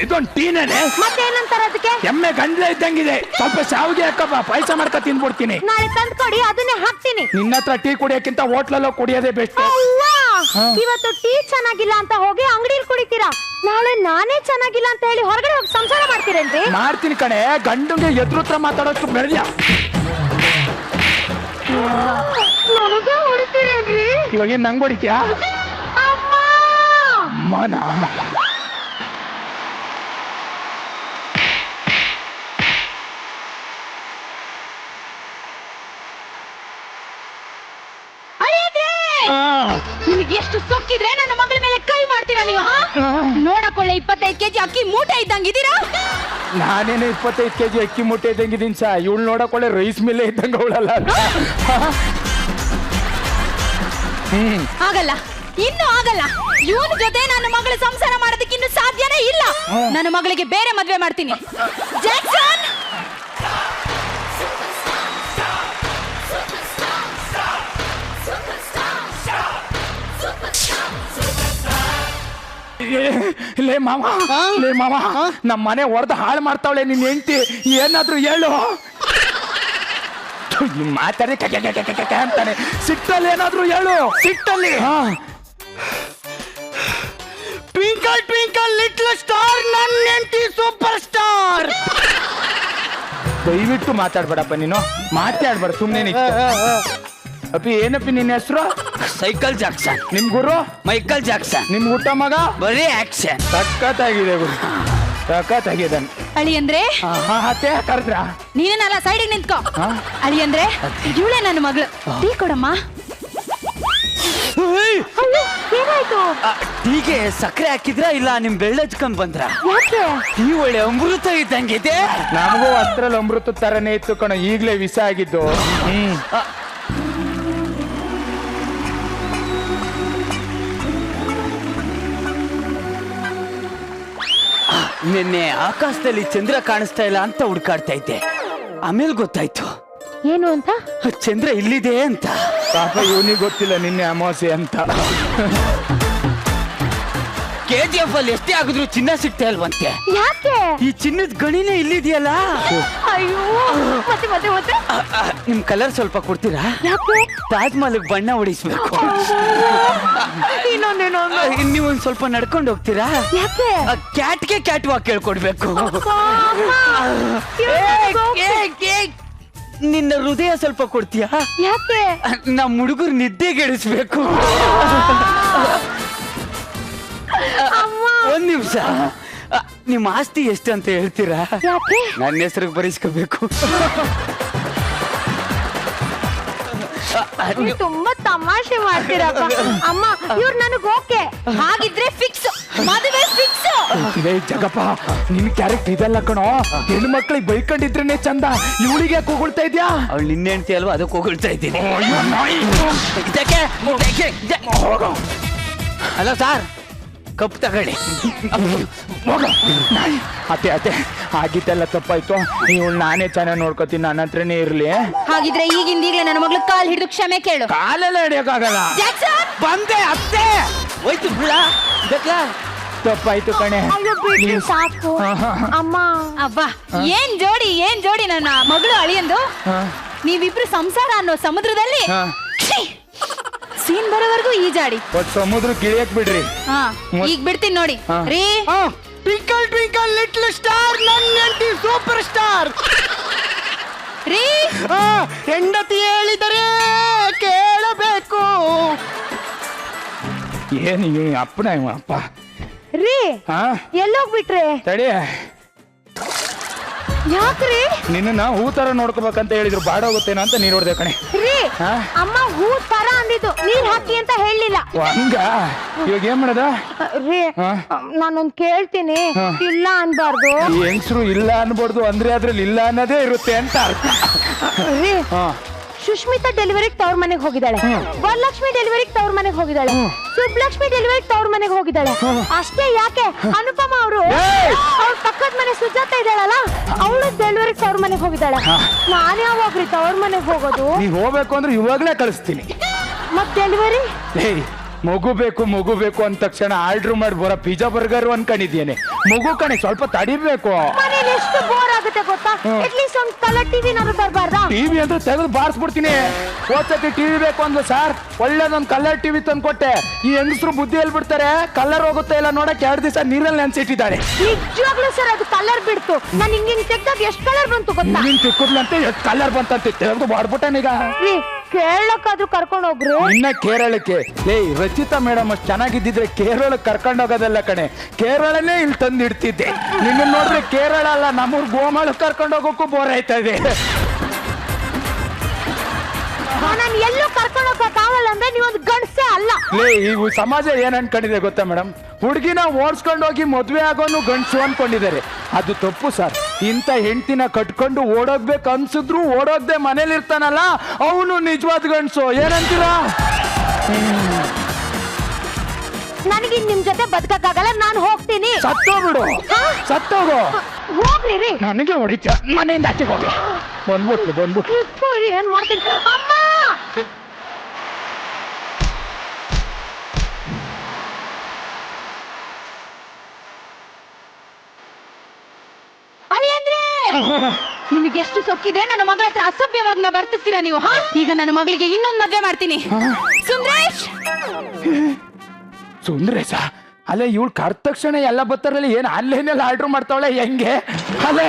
ಇದೊಂದು ಟೀನೇನೆ. ಮತ್ತೇನಂತಾರ ಅದಕ್ಕೆ? ಎಮ್ಮೆ ಗಂಡ್ಲೆ ಇದ್ದಂಗಿದೆ. ಸ್ವಲ್ಪ ಸಾವಿಗೆ ಹಾಕಪ್ಪ, ಪಾಯಸ ಮಾಡ್ಕೊ ತಿನ್ಬಿಡ್ತೀನಿ. ನಾಳೆ ತಂದ್ಕೊಡಿ, ಅದನ್ನೇ ಹಾಕ್ತೀನಿ. ನಿನ್ನ ಹತ್ರ ಟೀ ಕುಡಿಯೋಕ್ಕಿಂತ ಹೋಟ್ಲಲ್ಲೋ ಕುಡಿಯೋದೇ ಬೆಸ್ಟ್. ಇವತ್ತು ಟೀ ಚೆನ್ನಾಗಿಲ್ಲ ಅಂತ ಹೋಗಿ ಅಂಗಡಿಲಿ ಕುಡಿತೀರಾ, ನಾಳೆ ನಾನೇ ಚೆನ್ನಾಗಿಲ್ಲ ಅಂತ ಹೇಳಿ ಹೊರಗಡೆ ಹೋಗಿ ಸಂಸಾರ ಮಾಡ್ತೀರೇನ್ರಿ? ಮಾಡ್ತೀನಿ ಕಣೆ. ಗಂಡಂಗೆ ಎದುರುತ್ರ ಮಾತಾಡೋಷ್ಟು ಬೆಳೆದ. ನನಗೆ ಹೊಡಿತೀರೇನ್ರಿ? ಇವಾಗ ನಂಗೆ ಹೊಡಿತೀಯಾ? ಅಮ್ಮನ ನಿಮಗೆ ಎಷ್ಟು ಸೊಕ್ಕಿದ್ರೆ ನನ್ನ ಮಗಳ ಮೇಲೆ ಕೈ ಮಾಡ್ತೀರಾ ನೀವು? ನೋಡಕೊಳ್ಳೆ 25 ಕೆಜಿ ಅಕ್ಕಿ ಮೂಟೆ ಇದ್ದಂಗಿದ್ದೀರಾ. ನಾನೇನು 25 ಕೆಜಿ ಅಕ್ಕಿ ಮೂಟೆ ಇದ್ದಂಗಿದ್ದೀನಿ ಸಾ. ಇವಳು ನೋಡಕೊಳ್ಳೆ ರೈಸ್ ಮಿಲ್ಲೇ ಇದ್ದಂಗ ಅವಳಲ್ಲ. ಆಗಲ್ಲ, ಇನ್ನು ಆಗಲ್ಲ. ಇವನ ಜೊತೆ ನನ್ನ ಮಗಳ ಸಂಸಾರ ಮಾಡೋದಕ್ಕೆ ಇನ್ನು ಸಾಧ್ಯನೇ ಇಲ್ಲ. ನನ್ನ ಮಗಳಿಗೆ ಬೇರೆ ಮದ್ವೆ ಮಾಡ್ತೀನಿ. ಜಾಕ್ಸನ್, ಲೇ ಮಾವ, ನಮ್ಮ ಮನೆ ಹೊಡೆದು ಹಾಳು ಮಾಡ್ತಾವಳೆ ನಿನ್ ಹೆಂಡತಿ. ಏನಾದ್ರೂ ಹೇಳು. ಮಾತಾಡಿ ಅಂತಾನೆ. ಸಿಟ್ಟಲ್ಲಿ ಏನಾದ್ರೂ ಹೇಳು. ಸಿಟ್ಟಲ್ಲಿ ಟ್ವಿಂಕಲ್ ಟ್ವಿಂಕಲ್ ಲಿಟ್ಲ್ ಸ್ಟಾರ್, ನನ್ನ ಹೆಂಡತಿ ಸೂಪರ್ ಸ್ಟಾರ್. ದಯವಿಟ್ಟು ಮಾತಾಡ್ಬೇಡಪ್ಪ ನೀನು. ಮಾತಾಡ್ಬೇಡ ಸುಮ್ನೆ. ಅಪ್ಪಿ ಏನಪ್ಪಿ ನಿನ್ನ ಹೆಸರು? Cycle Jackson. ನಿಮ್ ಗುರು? Michael Jackson. ನಿಮ್ ಊಟ ಮಗ? ಬರೀ ಆಕ್ಷನ್. ಸಖತ್ತಾಗಿದೆ ಗುರು, ಸಖತ್ತಾಗಿದೆ. ಅಳಿ ಅಂದ್ರೆ ಅತ್ತೆ ಕರೆದ್ರ? ನೀನೇನಲ್ಲ, ಸೈಡಿಗೆ ನಿಂತ್ಕೋ. ಅಳಿ ಅಂದ್ರೆ ಇವಳೇ ನನ್ನ ಮಗಳು. ಟೀ ಕೊಡಮ್ಮ. ಏನಾಯ್ತು? ಟೀಗೆ ಸಕ್ಕರೆ ಹಾಕಿದ್ರ ಇಲ್ಲ ನಿಮ್ ಬೆಳ್ಳ ಹಚ್ಕೊಂಡ್ ಬಂದ್ರ? ಯಾಕೆ? ಈ ಒಳ್ಳೆ ಅಮೃತ ಇದ್ದಂಗಿದೆ. ನಮಗೂ ಅದ್ರಲ್ಲಿ ಅಮೃತ ತರನೇ ಇತ್ತು ಕಣ. ಈಗ್ಲೇ ವಿಷ ಆಗಿದ್ದು. ನಿನ್ನೆ ಆಕಾಶದಲ್ಲಿ ಚಂದ್ರ ಕಾಣಿಸ್ತಾ ಇಲ್ಲ ಅಂತ ಹುಡ್ಕಾಡ್ತಾ ಇದ್ದೆ. ಆಮೇಲೆ ಗೊತ್ತಾಯ್ತು ಏನು ಅಂತ. ಚಂದ್ರ ಇಲ್ಲಿದೆ ಅಂತ. ಪಾಪ ಇವನಿಗೆ ಗೊತ್ತಿಲ್ಲ ನಿನ್ನೆ ಅಮಾವಾಸ್ಯೆ ಅಂತ. KGF ಅಲ್ಲಿ ಎಷ್ಟೇ ಆಗಿದ್ರು ಚಿನ್ನ ಸಿಗ್ತಾ ಇಲ್ವಂತೆ. ಯಾಕೆ? ಈ ಚಿನ್ನದ ಗಣಿನೇ ಇಲ್ಲಿದೆಯಲ್ಲ. ಅಯ್ಯೋ, ಮತ್ತೆ ಮತ್ತೆ ಮತ್ತೆ. ನಿಮ್ ಕಲರ್ ಸ್ವಲ್ಪ ಕೊಡ್ತೀರಾ? ಯಾಕೆ? ತಾಜ್ ಮಹಲ್ ಬಣ್ಣ ಹೊಡಿಸ್ಬೇಕು. ನೀವು ಒಂದ್ ಸ್ವಲ್ಪ ನಡ್ಕೊಂಡು ಹೋಗ್ತೀರಾ? ಯಾಕೆ? ಕ್ಯಾಟ್ಗೆ ಕ್ಯಾಟ್ ವಾಕ್ ಕೇಳ್ಕೊಡ್ಬೇಕು. ನಿನ್ನ ಹೃದಯ ಸ್ವಲ್ಪ ಕೊಡ್ತೀಯಾ? ಯಾಕೆ? ನಮ್ಮ ಹುಡುಗರು ನಿದ್ದೆಗೆಡಿಸ್ಬೇಕು. ಒಂದ್ ನಿಮಿಷ, ನಿಮ್ಮ ಆಸ್ತಿ ಎಷ್ಟು ಅಂತ ಹೇಳ್ತೀರಾ? ಯಾಕೆ? ನನ್ನ ಹೆಸರಿಗೆ ಬರೆಸ್ಕೋಬೇಕು. ನೀವು ತುಂಬಾ ತಮಾಷೆ ಮಾಡ್ತೀರಪ್ಪ. ಅಮ್ಮ ಇವ್ರು ನನಗ್ ಓಕೆ. ಹಾಗಿದ್ರೆ ಫಿಕ್ಸ್, ಮದುವೆ ಫಿಕ್ಸ್. ಇದೇ ಜಗಪ್ಪ, ನಿನ್ ಕ್ಯಾರೆಕ್ಟರ್ ಇದೆಲ್ಲ ಕಣೋ. ಹೆಣ್ಣು ಮಕ್ಳಿಗೆ ಬೈಕೊಂಡಿದ್ರೇನೆ ಚಂದ, ಇವಳಿಗೆ ಕೂಗುಳ್ತಾ ಇದ್ಯಾ? ಅವಳು ನಿನ್ನೆ ಹೆಂಡ್ತಿ ಅಲ್ವಾ, ಅದಕ್ಕೆ ಹೋಗಿಳ್ತಾ ಇದ್ದೀನಿ. ಅಲ್ಲ ಸಾರ್, ಕಪ್ ತಗೊಳ್ಳಿ. ಅತ್ತೆ ಅತ್ತೆ, ಆಗಿದ್ದೆಲ್ಲ ತಪ್ಪಾಯ್ತು. ಇವಳು ನಾನೇ ಚೆನ್ನಾಗಿ ನೋಡ್ಕೋತೀನಿ, ನನ್ನ ಹತ್ರನೇ ಇರ್ಲಿ. ಹಾಗಿದ್ರೆ ಈಗಿಂದೀಗ್ಲೇ ನನ್ನ ಮಗಳು ಕಾಲ್ ಹಿಡಿದು ಕ್ಷಮೆ ಕೇಳು. ಕಾಲೆಲ್ಲ ಹಿಡಿಯೋಕ್ಕಾಗಲ್ಲ. ಜಾಕ್ಸನ್ ಬಂದೆ ಅತ್ತೆ, ಹೋಯ್ತು ಬಿಡ. ತಪ್ಪಾಯ್ತು ಕಣೆ. ಅಯ್ಯೋ ಬಿಡ್ರಿ ಸಾಕು. ಅಮ್ಮ ಅವ್ವ, ಏನ್ ಜೋಡಿ ನನ್ನ ಮಗಳು ಅಳಿಯಂದು. ನೀವಿಬ್ರು ಸಂಸಾರ ಅನ್ನೋ ಸಮುದ್ರದಲ್ಲಿ ಸೀನ್ ಬರೋವರೆಗೂ ಈಜಾಡಿ. ಒಟ್ಟು ಸಮುದ್ರ ಗಿಳಿಯಕ್ ಬಿಡ್ರಿ. ಹಾ, ಈಗ ಬಿಡ್ತೀನಿ ನೋಡಿ. ರೀ ಟ್ವಿಂಕಲ್ ಟ್ವಿಂಕಲ್ ಲಿಟ್ಲ್ ಸ್ಟಾರ್, ನನ್ನ ಹೆಂಡತಿ ಸೂಪರ್ ಸ್ಟಾರ್. ರೀ ಹೆಂಡತಿ ಹೇಳಿದರೆ ಕೇಳಬೇಕು. ಏನು ಇವ್ ಅಪ್ಪನ ಇವ ಅಪ್ಪ. ರೀ ಹಾ ಎಲ್ಲೋಗ್ಬಿಟ್ರೆ? ತಡಿ, ಯಾಕ್ರಿ? ನಿನ್ನ ಹೂ ತರ ನೋಡ್ಕೋಬೇಕಂತ ಹೇಳಿದ್ರು, ಬಾಡೋಗುತ್ತೇನೋ ಅಂತ ನೀರ್ ಹೊಡ್ದೆ ಕಣೆ. ರೀ ಹಾ? ಅಮ್ಮ ಹೂ ತರ ಅಂದಿದ್ದು, ನೀರ್ ಹಾಕಿ ಅಂತ ಹೇಳಿಲ್ಲ. ಓ, ಹಂಗ ಇವಾಗ ಏನ್ ಮಾಡೋದ? ರೀ ಹಾ? ನಾನೊಂದ್ ಕೇಳ್ತೀನಿ, ಹಾ. ಇಲ್ಲ ಅನ್ಬಾರ್ದು. ಈ ಹೆಂಗಸರು ಇಲ್ಲ ಅನ್ಬಾರ್ದು ಅಂದ್ರೆ ಅದ್ರಲ್ಲಿ ಇಲ್ಲ ಅನ್ನೋದೇ ಇರುತ್ತೆ ಅಂತ ಅರ್ಥ. ರೀ ಹಾ. ಸುಷ್ಮಿತಾ ಡೆಲಿವರಿಗೆ ತವ್ರ ಮನೆಗೆ ಹೋಗಿದ್ದಾಳೆ, ವರಲಕ್ಷ್ಮಿ ಡೆಲಿವರಿಗೆ ತವ್ರ ಮನೆಗೆ ಹೋಗಿದ್ದಾಳೆ, ಸುಬ್ಲಕ್ಷ್ಮಿ ಡೆಲಿವರಿಗೆ ತವ್ರ ಮನೆಗೆ ಹೋಗಿದ್ದಾಳೆ. ಅಷ್ಟೇ ಯಾಕೆ, ಅನುಪಮ ಅವರು ಅವ್ರ ಪಕ್ಕದ ಮನೆ ಸುಜಾತ ಇದ್ದಾಳಲ್ಲ, ಅವಳು ಡೆಲಿವರಿಗೆ ತವ್ರ ಮನೆಗೆ ಹೋಗಿದ್ದಾಳೆ. ನಾನ್ ಯಾವಾಗ್ರಿ ತವ್ರ ಮನೆಗೆ ಹೋಗೋದು? ನೀವ್ ಹೋಗ್ಬೇಕು ಅಂದ್ರೆ ಇವಾಗ್ಲೇ ಕಳಿಸ್ತೀನಿ. ಮತ್ ಡೆಲಿವರಿ? ಮಗು ಬೇಕು ಅಂದ ತಕ್ಷಣ ಆರ್ಡರ್ ಮಾಡಿ ಬರೋ ಪಿಜ್ಜಾ ಬರ್ಗರ್ ಅನ್ಕೊಂಡಿದ್ದೇನೆ. ಮಗು ಕಣೆ, ಸ್ವಲ್ಪ ತಡಿಬೇಕು. ಮನೇಲಿ ಎಷ್ಟು ಬೋರ್ ಆಗುತ್ತೆ ಗೊತ್ತಾ? ಅಟ್ಲೀಸ್ಟ್ ಒಂದ್ ಕಲರ್ ಟಿವಿ ನಾನು ತರಬಾರ್ದಾ? ಟಿವಿ ಅಂದ್ರೆ ತೆಗೆದು ಬಾರಿಸ್ಬಿಡ್ತೀನಿ. ಹೋದ್ಸತಿ ಟಿವಿ ಬೇಕು ಅಂದ್ಲು ಸರ್, ಒಳ್ಳೇದೊಂದು ಕಲರ್ ಟಿವಿ ತಂದು ಕೊಟ್ಟೆ. ಈ ಹೆಂಗಸರು ಬುದ್ಧಿ ಹೇಳ್ಬಿಡ್ತಾರೆ, ಕಲರ್ ಹೋಗುತ್ತೆ ಇಲ್ಲ ನೋಡಕ್ 2 ದಿವಸ ನೀರಲ್ಲಿ ನೆನ್ಸಿಟ್ಟಿದ್ದಾಳೆ. ನಿಜವಾಗ್ಲೂ ಸರ್ ಅದು ಕಲರ್ ಬಿಡ್ತು. ನಾನು ಹಿಂಗಿಂಗ್ ತೆಗ್ದಾಗ ಎಷ್ಟು ಕಲರ್ ಬಂತು ಗೊತ್ತಾ? ನೀನ್ ಚಿಕ್ಕದ್ಲಂತೆ ಎಷ್ಟು ಕಲರ್ ಬಂತಂತೆ ತೆಗೆದು ಮಾಡ್ಬಿಟ್ಟನೀಗ. ಕೇಳಕ್ಕಾದ್ರೂ ಕರ್ಕೊಂಡು ಹೋಗ್ರು. ಇನ್ನ ಕೇರಳಕ್ಕೆ ರಚಿತಾ ಮೇಡಮ್ ಅಷ್ಟು ಚೆನ್ನಾಗಿದ್ದಿದ್ರೆ ಕೇರಳಕ್ಕೆ ಕರ್ಕೊಂಡು ಹೋಗೋದಲ್ಲ ಕಣೆ, ಕೇರಳನೇ ಇಲ್ಲಿ ತಂದು ಇಡ್ತಿದ್ದೆ. ನಿನ್ನ ನೋಡ್ರೆ ಕೇರಳ ಅಲ್ಲ, ನಮ್ಮೂರ್ ಗೋಮಾಳಕ್ಕೆ ಕರ್ಕೊಂಡು ಹೋಗೋಕ್ಕೂ ಬೋರ್ ಆಯ್ತಾ ಇದೆ. ನಾನು ಎಲ್ಲೂ ಕರ್ಕೊಂಡು ಹೋಗಕ್ಕಾಗಲ್ಲ ಅಂದ್ರೆ ನೀವೊಂದು ಗಂಡಸೇ ಅಲ್ಲ. ಈಗ ಸಮಾಜ ಏನ್ ಅನ್ಕೊಂಡಿದೆ ಗೊತ್ತಾ ಮೇಡಮ್? ಹುಡುಗಿನ ಓಡಿಸ್ಕೊಂಡು ಹೋಗಿ ಮದ್ವೆ ಆಗೋನು ಗಂಡಸು ಅನ್ಕೊಂಡಿದ್ದಾರೆ. ಅದು ತಪ್ಪು ಸರ್. ಇಂಥ ಹೆಂಡತಿನ ಕಟ್ಕೊಂಡು ಓಡೋಗ್ಬೇಕು ಅನ್ಸಿದ್ರು ಓಡೋಗ್ದೆ ಮನೇಲಿ ಇರ್ತಾನಲ್ಲ, ಅವನು ನಿಜವಾದ ಗಂಡಸು. ಏನಂತೀರಾ? ನನಗೆ ನಿಮ್ ಜೊತೆ ಬದುಕಕ್ಕಾಗಲ್ಲ, ನಾನು ಹೋಗ್ತೀನಿ. ಸತ್ತೋಗ್ಬಿಡು, ಸತ್ತೋಗು. ಹೋಗ್ರಿ ರೀ. ನನಗೆ ಹೊಡಿತ, ಮನೆಯಿಂದ ಆಚೆಗೆ ಹೋಗಿ. ಬಂದ್ಬಿಟ್ಟು ಏನ್ ಮಾಡ್ತೀನಿ ಅಮ್ಮ? ನಿಮಗೆ ಎಷ್ಟು ಸೊಕ್ಕಿದೆ ನನ್ನ ಮಗಳ ಹತ್ರ ಅಸಭ್ಯವಾದ ಬರ್ತಿರ್ತೀರಾ ನೀವು. ಈಗ ನನ್ನ ಮಗಳಿಗೆ ಇನ್ನೊಂದು ಮದುವೆ ಮಾಡ್ತೀನಿ. ಸುಂದ್ರೇಶ್, ಸುಂದ್ರೇಶ ಅಲ್ಲ, ಇವಳು ಕರ್ದ ತಕ್ಷಣ ಎಲ್ಲ ಬತ್ತಾರಲ್ಲಿ ಏನ್ ಅಲ್ಲೇನೆಲ್ಲ ಆರ್ಡರ್ ಮಾಡ್ತಾವಳೆ ಹೆಂಗೆ? ಅಲ್ಲ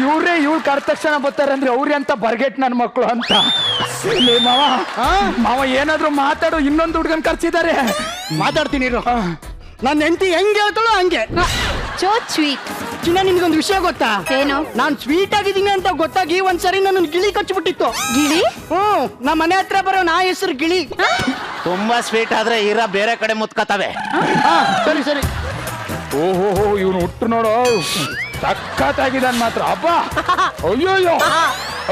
ಇವಳು ಕರ್ದ ತಕ್ಷಣ ಬರ್ತಾರೆ ಅಂದ್ರೆ ಅವ್ರಿ ಅಂತ ಬರ್ಗೆಟ್ ನನ್ನ ಮಕ್ಕಳು ಅಂತ. ಮಾವ ಏನಾದ್ರು ಮಾತಾಡು, ಇನ್ನೊಂದು ಹುಡುಗನ್ ಕರ್ಸಿದ್ದಾರೆ. ಮಾತಾಡ್ತೀನಿ. ನನ್ನ ಹೆಂಡತಿ ಹೆಂಗೆ ಹೇಳ್ತಾಳೋ ಹಂಗೆ. So sweet. ಚಿನ್ನ, ನಿನ್ಗೊಂದು ವಿಷಯ ಗೊತ್ತಾ? ಏನು? ನಾನ್ ಸ್ವೀಟ್ ಆಗಿದ್ದೀನಿ ಅಂತ ಗೊತ್ತಾಗಿ ಒಂದ್ಸರಿ ನನ್ನ ಗಿಳಿ ಕಚ್ಚಿಬಿಟ್ಟಿತ್ತು. ಗಿಳಿ? ನಮ್ಮ ಮನೆ ಹತ್ರ ಬರೋ ನಾ ಹೆಸರು ಗಿಳಿ. ತುಂಬಾ ಸ್ವೀಟ್ ಆದ್ರೆ ಇರ ಬೇರೆ ಕಡೆ ಮುತ್ಕತವೆ. ಸರಿ ಸರಿ. ಓಹೋ, ಇವನು ಹುಟ್ಟು ನೋಡು, ಸಖತ್ತಾಗಿದ್ದಾನ ಮಾತ್ರ. ಅಬ್ಬ, ಅಯ್ಯೋಯ್ಯೋ.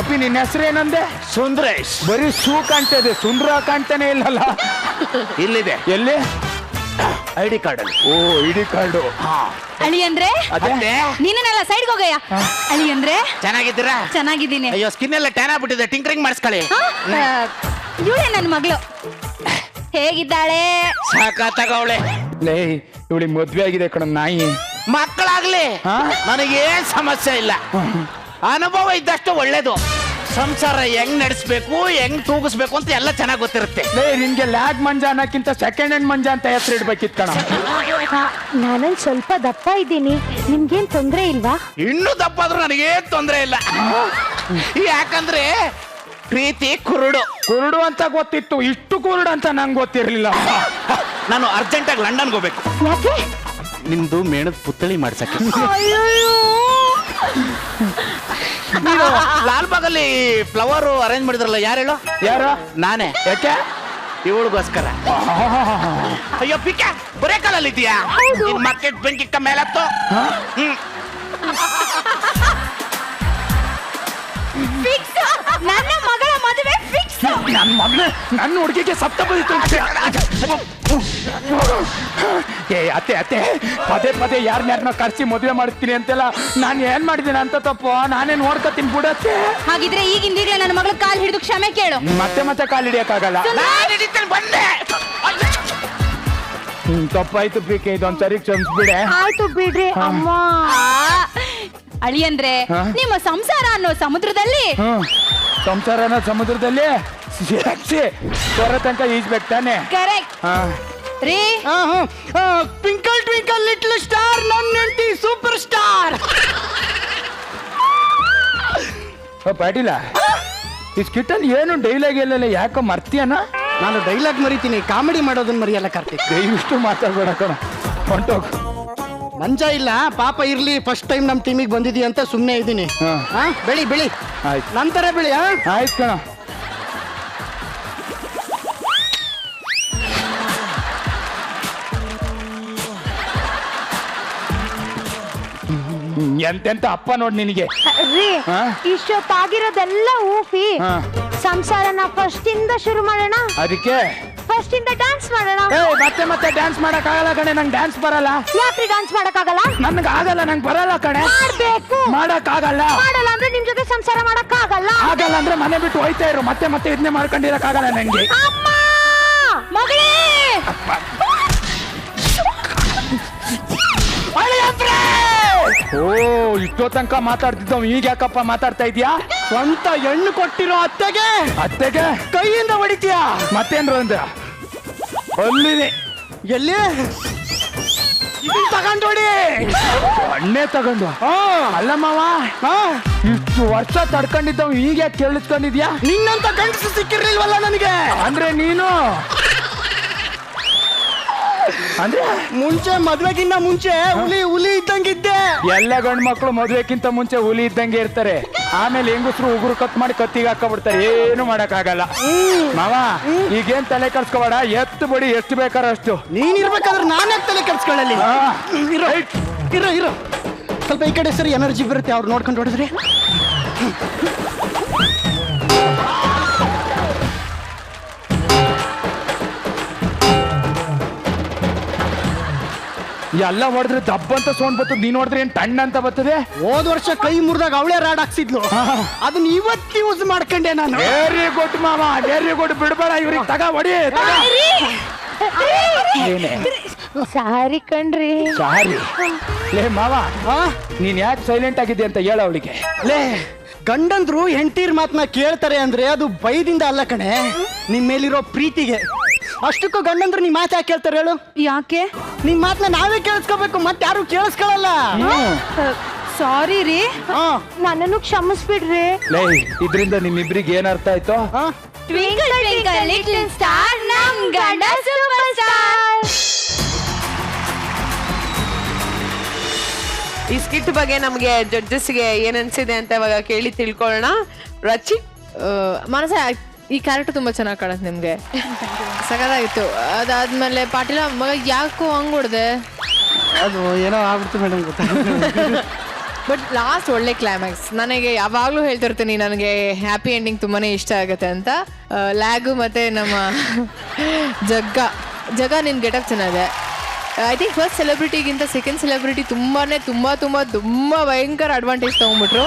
ಅಪ್ಪಿ, ನಿನ್ನ ಹೆಸರು ಏನಂದೆ? ಸುಂದ್ರೇಶ್. ಬರೀ ಸೂ ಕಾಣ್ತಾ ಇದೆ, ಸುಂದ್ರ ಕಾಣ್ತಾನೆ ಇಲ್ಲಲ್ಲ. ಇಲ್ಲಿದೆ. ಎಲ್ಲಿ? ID ಕಾರ್ಡ್ ಅಲ್ಲಿ. ಓ, ID ಕಾರ್ಡು. ಅಳಿ ಅಂದ್ರೆ ಅದೇ ನೀನೆಲ್ಲ ಸೈಡ್ಗೆ ಹೋಗಯ್ಯ. ಅಳಿ ಅಂದ್ರೆ ಚೆನ್ನಾಗಿದ್ದೀರಾ? ಚೆನ್ನಾಗಿದ್ದೀನಿ. ಅಯ್ಯೋ, ಸ್ಕಿನ್ ಎಲ್ಲ ಟ್ಯಾನ್ ಆಗ್ಬಿಟ್ಟಿದೆ, ಟಿಂಕರಿಂಗ್ ಮಾಡಿಸ್ಕೊಳ್ಳಿ. ಇವಳೇ ನನ್ನ ಮಗಳು. ಹೇಗಿದ್ದಾಳೆ? ಸಾಕಾತಗವಳೆ. ಲೇ, ಇವಳಿಗೆ ಮದ್ವೆ ಆಗಿದೆ ಕಣ ನಾಯಿ. ಮಕ್ಕಳಾಗ್ಲಿ, ನನಗೇನ್ ಸಮಸ್ಯೆ ಇಲ್ಲ. ಅನುಭವ ಇದ್ದಷ್ಟು ಒಳ್ಳೇದು. ಸಂಸಾರ ಹೆಂಗ್ ನಡೆಸ್ಬೇಕು, ಹೆಂಗ್ ತೂಗಿಸ್ಬೇಕು ಅಂತ ಎಲ್ಲ ಚೆನ್ನಾಗಿ ಗೊತ್ತಿರುತ್ತೆ. ಲೇ, ನಿನ್ಗೆ ಲ್ಯಾಗ್ ಮಂಜ ಅನ್ನಕ್ಕಿಂತ ಸೆಕೆಂಡ್ ಹ್ಯಾಂಡ್ ಮಂಜ ಅಂತ ಹೆಸರು ಇಡ್ಬೇಕಿತ್ತು ಕಣ. ನಾನೊಂದ್ ಸ್ವಲ್ಪ ದಪ್ಪ ಇದ್ದೀನಿ, ನಿಮ್ಗೇನ್ ತೊಂದ್ರೆ ಇಲ್ವಾ? ಇನ್ನೂ ದಪ್ಪಾದ್ರೂ ನನಗೇನ್ ತೊಂದ್ರೆ ಇಲ್ಲ. ಯಾಕಂದ್ರೆ ಪ್ರೀತಿ ಕುರುಡು. ಕುರುಡು ಅಂತ ಗೊತ್ತಿತ್ತು, ಇಷ್ಟು ಕುರುಡು ಅಂತ ನಂಗೆ ಗೊತ್ತಿರ್ಲಿಲ್ಲ. ನಾನು ಅರ್ಜೆಂಟಾಗಿ ಲಂಡನ್ಗೆ ಹೋಗ್ಬೇಕು. ಯಾಕೆ? ನಿಮ್ದು ಮೇಣದ ಪುತ್ಥಳಿ ಮಾಡ್ಸಕ್ಕೆ. ಲಾಲ್ಬಾಗಲ್ಲಿ ಫ್ಲವರ್ ಅರೇಂಜ್ ಮಾಡಿದ್ರಲ್ಲ ಯಾರು ಹೇಳು? ಯಾರು? ನಾನೇ. ಯಾಕೆ? ಇವಳಿಗೋಸ್ಕರ. ಅಯ್ಯೋ ಪಿಕ್ಕ ಬರೇ ಕಾಲಲ್ಲಿ ಇದೆಯಾ? ಮಕ್ಕೆ ಬೆಂಕಿಕ್ಕ ಮೇಲತ್ತು. ನನ್ನ ಮಗಳ ಮದುವೆ ಫಿಕ್ಸ್. ನನ್ನ ಮಗನೇ, ನನ್ನ ಹುಡುಗಿಗೆ ಸಪ್ತಪದಿ ಅತ್ತೆ ಅತ್ತೆ ಪದೇ ಪದೇ ಯಾರನ್ನ ಕರ್ಸಿ ಮದುವೆ ಮಾಡ್ತೀನಿ ಅಂತೆಲ್ಲ ನಾನು ಏನ್ ಮಾಡಿದ್ದೀನಿ ಅಂತ ತಪ್ಪು ನಾನೇ ನೋಡ್ಕೊತೀನಿ ಬಿಡತ್ತೆ. ಹಾಗಿದ್ರೆ ಈಗಿಂದೀಗಲೇ ನನ್ನ ಮಗಳ ಕಾಲ್ ಹಿಡಿದು ಕ್ಷಮೆ ಕೇಳು. ಮತ್ತೆ ಕಾಲ್ ಹಿಡಿಯಕ್ಕಾಗಲ್ಲ. ಬಂದೆ ತಪ್ಪಾಯ್ತು ಪಿಕೆ, ಇದೊಂದ್ಸರಿ ಕ್ಷಮಿಸ್ಬಿಡೆ. ಆಯ್ತು ಬಿಡ್ರಿ ಅಮ್ಮ. ಅಳಿಯಂದ್ರೆ ನಿಮ್ಮ ಸಂಸಾರ ಅನ್ನೋ ಸಮುದ್ರದಲ್ಲಿ ಸಂಸಾರನ ಸಮುದ್ರದಲ್ಲಿ ಸ್ವರ ತನಕ ಈಜ್ಬೇಕು ತಾನೆ. ಕರೆಕ್ಟ್ ರೀ. ಟ್ವಿಂಕಲ್ ಟ್ವಿಂಕಲ್ ಲಿಟ್ಲ್ ಸ್ಟಾರ್, ನನ್ನ ಹೆಂಡತಿ ಸೂಪರ್ ಸ್ಟಾರ್. ಪಾಟೀಲ, ಈ ಸ್ಕಿಟ್ಟಲ್ಲಿ ಏನು ಡೈಲಾಗ್ ಇಲ್ಲ, ಯಾಕೋ ಮರ್ತಿಯನ? ನಾನು ಡೈಲಾಗ್ ಮರಿತೀನಿ, ಕಾಮಿಡಿ ಮಾಡೋದನ್ನ ಮರಿಯಲ್ಲ ಕಾರ್ತಿಕ್. ದಯವಿಷ್ಟು ಮಾತಾಡ್ಬೇಡ ಕಣ, ಹೊಂಟೋಗ್. ಮಂಜ ಇಲ್ಲ ಪಾಪ ಇರ್ಲಿ, ಫಸ್ಟ್ ಟೈಮ್ ನಮ್ ಟೀಮಿಗೆ ಬಂದಿದ್ದೀಯ ಅಂತ ಸುಮ್ಮನೆ ಇದ್ದೀನಿ. ಬೆಳಿ ಬೆಳಿ, ಆಯ್ತು ನಂತರ ಬೆಳಿ. ಆಯ್ತು ಕಣ. ಎಂತೆಂತ ಅಪ್ಪ ನೋಡ್ ನಿನಗೆ. ರೀ ಇಷ್ಟೊತ್ತಾಗಿರೋದೆಲ್ಲ ಊಫಿ. ಸಂಸಾರನ ಫಸ್ಟ್ ಇಂದ ಶುರು ಮಾಡೋಣ. ಅದಕ್ಕೆ ಫಸ್ಟ್ ಇಂದ ಡ್ಯಾನ್ಸ್ ಮಾಡೋಣ. ಮತ್ತೆ ಡ್ಯಾನ್ಸ್ ಮಾಡಕ್ ಆಗಲ್ಲ ಕಣೆ, ನಂಗೆ ಡ್ಯಾನ್ಸ್ ಬರಲ್ಲ. ಯಾಕ್ರಿ ಡ್ಯಾನ್ಸ್ ಮಾಡಕ್ ಆಗಲ್ಲ? ನನ್ಗೆ ಆಗಲ್ಲ, ನಂಗೆ ಬರಲ್ಲ ಕಣೆ. ಮಾಡ್ಬೇಕು. ಮಾಡಕ್ ಆಗಲ್ಲ. ಮಾಡಲ್ಲ ಅಂದ್ರೆ ನಿಮ್ ಜೊತೆ ಸಂಸಾರ ಮಾಡಕ್ ಆಗಲ್ಲ. ಆಗಲ್ಲ ಅಂದ್ರೆ ಮನೆ ಬಿಟ್ಟು ಹೋಯ್ತಾ ಇರು. ಮತ್ತೆ ಇದನ್ನೇ ಮಾಡ್ಕೊಂಡಿರಕ್ ಆಗಲ್ಲ ನಂಗೆ. ಅಮ್ಮ ಮಗಳೇ, ಓ ಇಷ್ಟೋ ತನಕ ಮಾತಾಡ್ತಿದ್ದವ್ ಈಗ ಯಾಕಪ್ಪ ಮಾತಾಡ್ತಾ ಇದೀಯಾ? ಸ್ವಂತ ಹೆಣ್ಣು ಕೊಟ್ಟಿರೋ ಅತ್ತೆಗೆ ಕೈಯಿಂದ ಹೊಡಿತೀಯ. ಮತ್ತೇನ್ರು ಅಂದ ಅಲ್ಲಿದೆ ಎಲ್ಲಿ ತಗೊಂಡೋಡಿ ಅಣ್ಣೆ ತಗೊಂಡು. ಅಲ್ಲ ಮಾವ, ಇಷ್ಟು ವರ್ಷ ತಡ್ಕೊಂಡಿದ್ದವ್ ಈಗ ಯಾಕೆ ಕೇಳಿಸ್ಕೊಂಡಿದ್ಯಾ? ನಿನ್ನಂತ ಗಂಡಸು ಸಿಕ್ಕಿರ್ಲಿಲ್ವಲ್ಲ ನನಗೆ. ಅಂದ್ರೆ ನೀನು ಅಂದ್ರೆ ಮುಂಚೆ ಮದ್ವೆಗಿನ್ನ ಮುಂಚೆ ಹುಲಿ ಇದ್ದಂಗಿದ್ದೆ. ಎಲ್ಲ ಗಂಡು ಮಕ್ಕಳು ಮದುವೆಕ್ಕಿಂತ ಮುಂಚೆ ಹುಲಿ ಇದ್ದಂಗೆ ಇರ್ತಾರೆ. ಆಮೇಲೆ ಹೆಂಗಸ್ರು ಉಗುರು ಕತ್ ಮಾಡಿ ಕತ್ತಿಗೆ ಹಾಕಬಿಡ್ತಾರೆ. ಏನು ಮಾಡಕ್ ಆಗಲ್ಲ ಮಾವ. ಈಗೇನ್ ತಲೆ ಕರ್ಸ್ಕೋಬೇಡ, ಎತ್ತು ಬಡಿ ಎಷ್ಟು ಬೇಕಾರ ಅಷ್ಟು. ನೀನ್ ಇರ್ಬೇಕಾದ್ರೆ ನಾನೇ ತಲೆ ಕೆಡ್ಸ್ಕೊಳ್ಳಲಿ. ಇರೋ ಸ್ವಲ್ಪ ಈ ಕಡೆ ಸರಿ, ಎನರ್ಜಿ ಬರುತ್ತೆ. ಅವ್ರು ನೋಡ್ಕೊಂಡು ಹೊಡೆದ್ರಿ. ಎಲ್ಲ ಹೊಡೆದ್ರೆ ದಬ್ಬ ಅಂತ ಸೌಂಡ್ ಬರ್ತದೆ, ನೀನ್ ನೋಡಿದ್ರೆ ಏನ್ ಟಣ್ಣ ಅಂತ ಬರ್ತದೆ. ಹೋದ್ ವರ್ಷ ಕೈ ಮುರಿದಾಗ ಅವಳೇ ರಾಡ್ ಹಾಕ್ಸಿದ್ಲು, ಅದನ್ನ ಇವತ್ತು ಯೂಸ್ ಮಾಡ್ಕೊಂಡೆ ನಾನು. ವೆರಿ ಗುಡ್ ಮಾವ, ವೆರಿ ಗುಡ್. ಬಿಡ್ಬೇಡ ಇವ್ರಿಗೆ, ತಗ ಹೊಡಿ. ಸಾರಿ ಕಣ್ರಿ. ಸಾರಿ ಲೇ ಮಾವ, ನೀನ್ ಯಾಕೆ ಸೈಲೆಂಟ್ ಆಗಿದ್ದೆ ಅಂತ ಹೇಳ ಅವಳಿಗೆ. ಲೇ, ಗಂಡಂದ್ರು ಹೆಂಡತಿರ್ ಮಾತನ್ನ ಕೇಳ್ತಾರೆ ಅಂದ್ರೆ ಅದು ಬೈದಿಂದ ಅಲ್ಲ ಕಣೆ, ನಿಮ್ ಮೇಲಿರೋ ಪ್ರೀತಿಗೆ. ಅಷ್ಟಕ್ಕೂ ಗಂಡಂದ್ರು ನಿಮ್ ಮಾತು ಯಾಕೆ ಕೇಳ್ತಾರೆ ಹೇಳು? ಯಾಕೆ? ನಿಮ್ ಮಾತನ್ನ ನಾವೇ ಕೇಳಿಸ್ಕೋಬೇಕು, ಮತ್ತೆ ಯಾರು ಕೇಳಿಸ್ಕೊಳ್ಳಲ್ಲ. ಸಾರಿ ರೀ. ನನ್ನನ್ನು ಕ್ಷಮಿಸ್ಬಿಡ್ರಿ. ಲೇ, ಇದ್ರಿಂದ ನಿಮ್ಮಿಬ್ರಿಗೆ ಏನ್ ಅರ್ಥ ಆಯ್ತು? ಟ್ವಿಂಕಲ್ ಟ್ವಿಂಕಲ್ ಲಿಟಲ್ ಸ್ಟಾರ್, ನಮ್ ಗಂಡ ಸೂಪರ್ ಸ್ಟಾರ್. ಈ ಸ್ಕಿಟ್ ಬಗ್ಗೆ ನಮ್ಗೆ ಜಡ್ಜಸ್ಗೆ ಏನ್ ಅನ್ಸಿದೆ ಅಂತ ಇವಾಗ ಕೇಳಿ ತಿಳ್ಕೊಳ್ಳೋಣ. ರಚಿ, ಮನಸ ಈ ಕ್ಯಾರೆಕ್ಟರ್ ತುಂಬಾ ಚೆನ್ನಾಗಿ ಕಾಣುತ್ತೆ ನಿಮ್ಗೆ, ಸಗದಾಗಿತ್ತು. ಅದಾದ್ಮೇಲೆ ಪಾಟೀಲ ಮಗ ಯಾಕೋ ಹಂಗ್ ಹೊಡ್ದೆ? ಅದು ಏನೋ ಆಗ್ಬಿಡ್ತು ಮೇಡಮ್, ಗೊತ್ತಾಗ. ಬಟ್ ಲಾಸ್ಟ್ ಒಳ್ಳೆ ಕ್ಲೈಮ್ಯಾಕ್ಸ್. ನನಗೆ ಯಾವಾಗ್ಲೂ ಹೇಳ್ತಿರ್ತೀನಿ ನನಗೆ ಹ್ಯಾಪಿ ಎಂಡಿಂಗ್ ತುಂಬಾನೇ ಇಷ್ಟ ಆಗುತ್ತೆ ಅಂತ. ಲ್ಯಾಗು ಮತ್ತೆ ನಮ್ಮ ಜಗ್ಗ ನಿನ್ ಗೆಟಪ್ ಚೆನ್ನಾಗಿದೆ. ಐ ಥಿಂಕ್ ಫಸ್ಟ್ ಸೆಲೆಬ್ರಿಟಿಗಿಂತ ಸೆಕೆಂಡ್ ಸೆಲೆಬ್ರಿಟಿ ತುಂಬಾ ಭಯಂಕರ ಅಡ್ವಾಂಟೇಜ್ ತಗೊಂಡ್ಬಿಟ್ರು.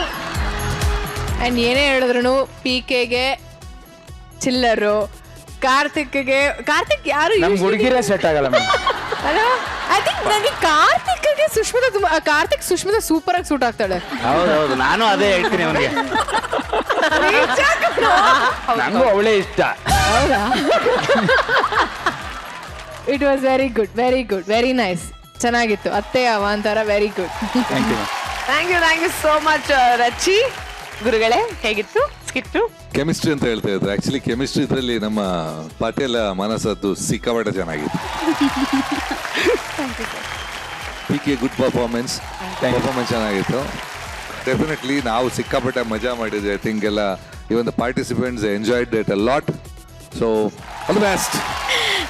ಆ್ಯಂಡ್ ಏನೇ ಹೇಳಿದ್ರು PKಗೆ ಚಿಲ್ಲರು, ಕಾರ್ತಿಕ್ ಯಾರು ಹುಡುಗಿರೇ ಸೆಟ್ ಆಗಲ್ಲ. ಐ ಥಿಂಕ್ ನನಗೆ ಕಾರ್ತಿಕ್ಗೆ ಸುಷ್ಮಿತಾ ಸೂಪರ್ ಆಗಿ ಸೂಟ್ ಆಗ್ತಾಳೆ. ಹೌದೌದು, ನಾನು ಅದೇ ಹೇಳ್ತೀನಿ ಅವನಿಗೆ. ನಂಗೂ ಅವಳೇ ಇಷ್ಟ. It was very good, very nice. ಚೆನ್ನಾಗಿತ್ತು. ಅತ್ತೆ ಅವಾಂತರ very good. Thank you so much Rachi. ಗುರುಗಳೇ, ಹೇಗಿತ್ತು ಸ್ಕಿಟ್ಟು? ಕೆಮಿಸ್ಟ್ರಿ ಅಂತ ಹೇಳ್ತಾ ಇದ್ರು. ಆಕ್ಚುಲಿ ಕೆಮಿಸ್ಟ್ರಿ ಇದರಲ್ಲಿ ನಮ್ಮ ಪಾಟೀಲ ಮನಸ್ಸದ್ದು ಸಿಕ್ಕಾಪಟ್ಟೆ ಚೆನ್ನಾಗಿತ್ತು. PK ಗುಡ್ ಪರ್ಫಾರ್ಮೆನ್ಸ್ ಚೆನ್ನಾಗಿತ್ತು. ಡೆಫಿನೆಟ್ಲಿ ನಾವು ಸಿಕ್ಕಾಪಟ್ಟೆ ಮಜಾ ಮಾಡಿದ್ವಿ. ಐ ಥಿಂಕ್ ಎಲ್ಲ even the participants enjoyed it a lot. So all the best.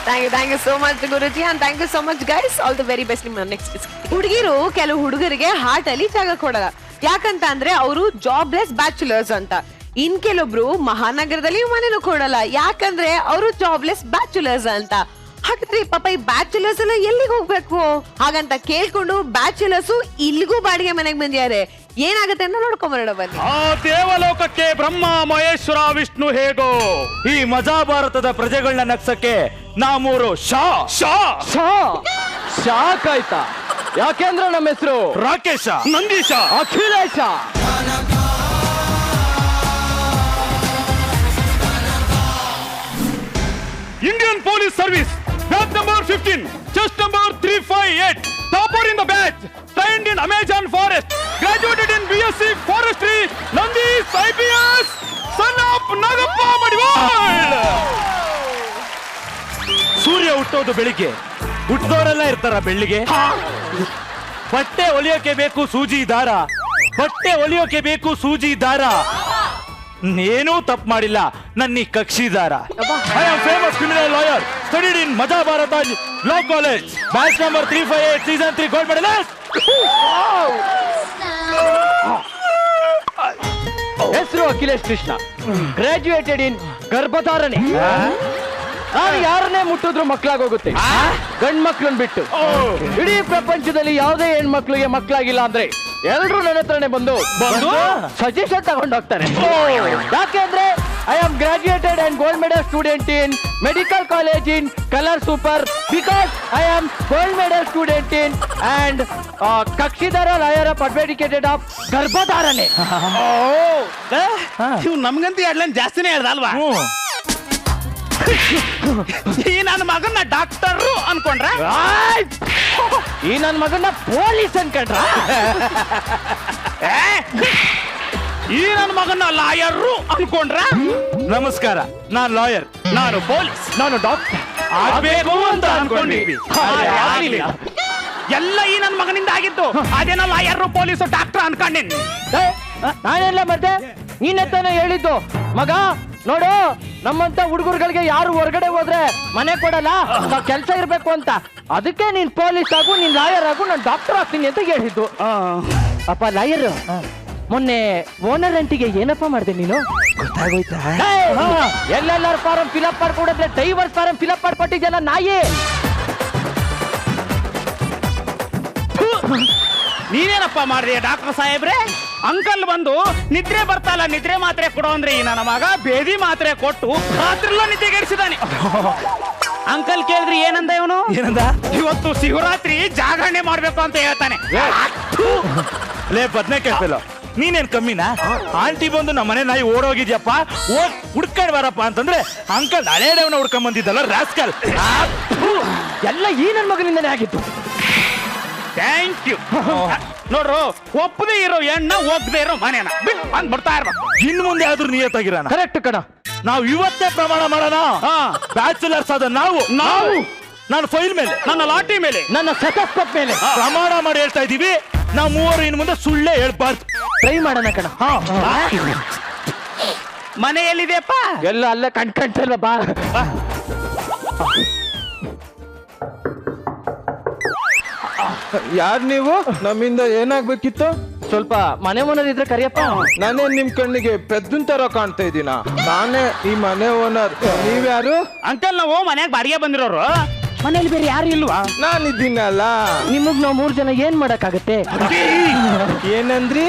Thank you so much Guruji and thank you so much guys. All the very best. ನಿಮ್ಮ next ಹುಡುಗಿರು ಕೆಲವು ಹುಡುಗರಿಗೆ ಹಾರ್ಟ್ ಅಲ್ಲಿ ಜಾಗ ಕೊಡಲ್ಲ. ಯಾಕಂತ ಅಂದ್ರೆ ಅವರು ಜಾಬ್ಲೆಸ್ ಬ್ಯಾಚುಲರ್ಸ್ ಅಂತ. ಇನ್ ಕೆಲವೊಬ್ರು ಮಹಾನಗರದಲ್ಲಿ ಮನೇನು ಕೊಡಲ್ಲ, ಯಾಕಂದ್ರೆ ಅವರು ಜಾಬ್ಲೆಸ್ ಬ್ಯಾಚುಲರ್ಸ್ ಅಂತ. ಹಾಗಾದ್ರೆ ಪಾಪ ಈ ಬ್ಯಾಚುಲರ್ಸ್ ಎಲ್ಲ ಎಲ್ಲಿಗೆ ಹೋಗ್ಬೇಕು ಹಾಗಂತ ಕೇಳ್ಕೊಂಡು ಬ್ಯಾಚುಲರ್ಸ್ ಇಲ್ಲಿಗೂ ಬಾಡಿಗೆ ಮನೆಗೆ ಬಂದಿದ್ದಾರೆ. ಏನಾಗುತ್ತೆ ಅಂತ ನೋಡ್ಕೊಂಬರೋಣ ಬನ್ನಿ. ಆ ದೇವಲೋಕಕ್ಕೆ ಬ್ರಹ್ಮ ಮಹೇಶ್ವರ ವಿಷ್ಣು ಹೇಗೋ ಈ ಮಜಾ ಭಾರತದ ಪ್ರಜೆಗಳನ್ನ ನಗ್ಸಕ್ಕೆ ನಾಮೂರು ಶಾ ಶಾ ಶಾ ಶಾಕ್ ಆಯ್ತಾ? ಯಾಕೆಂದ್ರೆ ನಮ್ಮ ಹೆಸರು Rakesh, Nandish, Akhilesh. Indian police service batch number 15, chest number 358, topper in the batch, trained in Amazon forest, graduated in BSc forestry, Nandish IPS, son of Nagappa Madiwal. ಸೂರ್ಯ ಹುಟ್ಟೋದು ಬೆಳಿಗ್ಗೆ, ಹುಟ್ಟದವರೆಲ್ಲ ಇರ್ತಾರ ಬೆಳ್ಳಿಗೆ. ಬಟ್ಟೆ ಹೊಲಿಯೋಕೆ ಬೇಕು ಸೂಜಿ ದಾರ, ಬಟ್ಟೆ ಹೊಲಿಯೋಕೆ ಬೇಕು ಸೂಜಿ ದಾರ. ಏನೂ ತಪ್ಪು ಮಾಡಿಲ್ಲ ನನ್ನ ಈ ಕಕ್ಷಿದಾರ. I am famous criminal lawyer, studied in Maja Bharata law college, batch number 358, season 3 gold medalist. ಹೆಸರು ಅಖಿಲೇಶ್ ಕೃಷ್ಣ, ಗ್ರಾಜುಯೇಟೆಡ್ ಇನ್ ಗರ್ಭಧಾರಣೆ. ನಾನು ಯಾರನ್ನೇ ಮುಟ್ಟಿದ್ರು ಮಕ್ಕಳಾಗೋಗುತ್ತೆ, ಗಂಡ್ ಮಕ್ಳನ್ ಬಿಟ್ಟು. ಇಡೀ ಪ್ರಪಂಚದಲ್ಲಿ ಯಾವುದೇ ಹೆಣ್ಮಕ್ಳಿಗೆ ಮಕ್ಕಳಾಗಿಲ್ಲ ಅಂದ್ರೆ ಎಲ್ರು ನನ್ನ ಹತ್ರನೇ ಬಂದು ಸಜೆಷನ್ ತಗೊಂಡು ಹೋಗ್ತಾರೆ. ಯಾಕೆಂದ್ರೆ I am graduated and gold medal student in medical college in Kolar super, because I am gold medal student in and ಕಕ್ಷಿದಾರ ಲಾಯರ್ ಆಫ್ ಅಡ್ವೊಕೇಟೆಡ್ ಆಫ್ ಗರ್ಭಧಾರಣೆ. ಇವ್ ನಮ್ಗಂತ ಎರಡ್ಲೈನ್ ಜಾಸ್ತಿನೇ ಹೇಳ್ದಲ್ವಾ? ಈ ನನ್ನ ಮಗನ್ನ ಡಾಕ್ಟರ್ ಅನ್ಕೊಂಡ್ರ, ಈ ನನ್ನ ಮಗನ್ನ ಪೊಲೀಸ್ ಅನ್ಕೊಂಡ್ರ, ಈ ನನ್ನ ಮಗನ್ನ ಲಾಯರ್ ಅನ್ಕೊಂಡ್ರ. ನಮಸ್ಕಾರ, ನಾನ್ ಲಾಯರ್, ನಾನು ಪೊಲೀಸ್, ನಾನು ಡಾಕ್ಟರ್ ಆಗ್ಬೇಕು ಅಂತ ಅನ್ಕೊಂಡಿದ್ವಿ. ಎಲ್ಲ ಈ ನನ್ನ ಮಗನಿಂದ ಆಗಿದ್ದು. ಅದೇನೋ ಲಾಯರ್ ಪೊಲೀಸು ಡಾಕ್ಟರ್ ಅನ್ಕೊಂಡೇನಿ. ನಾನೆಲ್ಲ ಮತ್ತೆ ನೀನೆತ್ತಾನೆ ಹೇಳಿದ್ದು ಮಗ. ನೋಡು, ನಮ್ಮಂತ ಹುಡುಗರುಗಳಿಗೆ ಯಾರು ಹೊರಗಡೆ ಹೋದ್ರೆ ಮನೆ ಕೊಡಲ್ಲ, ಕೆಲಸ ಇರ್ಬೇಕು ಅಂತ. ಅದಕ್ಕೆ ನೀನ್ ಪೊಲೀಸ್ ಆಗು, ನೀನ್ ಲಾಯರ್ ಆಗು, ನಾನು ಡಾಕ್ಟರ್ ಆಗ್ತೀನಿ ಅಂತ ಹೇಳಿದ್ದು. ಅಪ್ಪ ಲಾಯರ್, ಮೊನ್ನೆ ಓನರ್ ಅಂಟಿಗೆ ಏನಪ್ಪ ಮಾಡಿದೆ ನೀನು? ಗೊತ್ತಾಗೋಯ್ತಾ? ಎಲ್ಲೆಲ್ಲಾರು ಫಾರಂ ಫಿಲಪ್ ಮಾಡ್ಕೊಡಿದ್ರೆ ಡೈವರ್ಸ್ ಫಾರಂ ಫಿಲಪ್ ಮಾಡ್ಕೊಟ್ಟಿದ್ಯಲ್ಲ ನಾಯಿ. ನೀನೇನಪ್ಪ ಮಾಡಿದೆ ಡಾಕ್ಟರ್ ಸಾಹೇಬ್ರೆ? ಅಂಕಲ್ ಬಂದು ನಿದ್ರೆ ಬರ್ತಲ್ಲ, ನಿದ್ರೆ ಮಾತ್ರೆ ಕೊಡು ಅಂದ್ರೆ ಈ ನನ್ನ ಮಗ ಬೇದಿ ಮಾತ್ರೆ ಕೊಟ್ಟು ರಾತ್ರಿಲ್ಲ ನಿದ್ದೆಗೆಡಿಸಿದಾನೆ. ಅಂಕಲ್ ಕೇಳಿದ್ರಿ ಏನಂದ ಇವನು? ಏನಂದ? ಇವತ್ತು ಶಿವರಾತ್ರಿ ಜಾಗರಣೆ ಮಾಡ್ಬೇಕು ಅಂತ ಹೇಳ್ತಾನೆ. ಲೇ ಬದ್ನೆಕಾಯಿ ಫೆಲೋ, ನೀನೇನ್ ಕಮ್ಮಿನಾ? ಆಂಟಿ ಬಂದು ನಮ್ಮ ಮನೆ ನಾಯಿ ಓಡೋಗಿದ್ಯಪ್ಪ, ಹುಡ್ಕೊಂಡ್ ಬಾರಪ್ಪ ಅಂತಂದ್ರೆ ಅಂಕಲ್ ಹಳೇಡವನ ಹುಡ್ಕೊಂಡ್ ಬಂದಿದ್ದಲ್ಲ ರಾಸ್ಕಲ್. ಎಲ್ಲ ಈ ನನ್ನ ಮಗನಿಂದನೇ ಆಗಿತ್ತು. Thank you. ನೋಡ್ರು, ಒಪ್ಪದೇ ಇರೋ ಹೆಣ್ಣ ಒಪ್ಪದೇ ಇರೋ ಮನೇನ ಬಿಟ್ಟು ಬಂದ್ ಬಿಡ್ತಾ ಇರ್ಬೇಕು. ಇನ್ ಮುಂದೆ ಆದ್ರೂ ನಿಯತ್ತಾಗಿರೋಣ. ಕರೆಕ್ಟ್ ಕಣ. ನಾವು ಇವತ್ತೇ ಪ್ರಮಾಣ ಮಾಡೋಣ. ಬ್ಯಾಚುಲರ್ಸ್ ಆದ ನಾವು ನಾನು ಫೈಲ್ ಮೇಲೆ, ನನ್ನ ಲಾಟಿ ಮೇಲೆ, ನನ್ನ ಸೆಟಪ್ ಮೇಲೆ ಪ್ರಮಾಣ ಮಾಡಿ ಹೇಳ್ತಾ ಇದೀವಿ. ನಾವು ಮೂವರು ಇನ್ನು ಮುಂದೆ ಸುಳ್ಳೇ ಹೇಳ್ಬಾರ್ದು. ಟ್ರೈ ಮಾಡೋಣ ಕಣ. ಮನೆ ಎಲ್ಲಿದೆಯಪ್ಪ? ಎಲ್ಲ ಅಲ್ಲೇ ಕಣ್ಕಂತಲ್ವ ಬಾ. ಯಾರ್ ನೀವು? ನಮ್ಮಿಂದ ಏನಾಗ್ಬೇಕಿತ್ತು? ಸ್ವಲ್ಪ ಮನೆ ಓನರ್ ಇದ್ರೆ ಕರಿಯಪ್ಪ. ನಾನೇ ನಿಮ್ ಕಣ್ಣಿಗೆ ಪೆದ್ದನ್ ತರ ಕಾಣ್ತಾ ಇದ್ದೀನ? ನಾನೇ ಈ ಮನೆ ಓನರ್. ನೀವ್ಯಾರು? ಅಂಕಲ್, ನಾವು ಮನೆಯಾಗ ಬಾಡಿಗೆ ಬಂದಿರೋರು. ಮನೇಲಿ ಬೇರೆ ಯಾರು ಇಲ್ವಾ? ನಾನಿದ್ದೀನಲ್ಲ. ನಿಮಗ್ ನಾವು 3 ಜನ ಏನ್ ಮಾಡಕ್ಕಾಗತ್ತೆ? ಏನಂದ್ರಿ?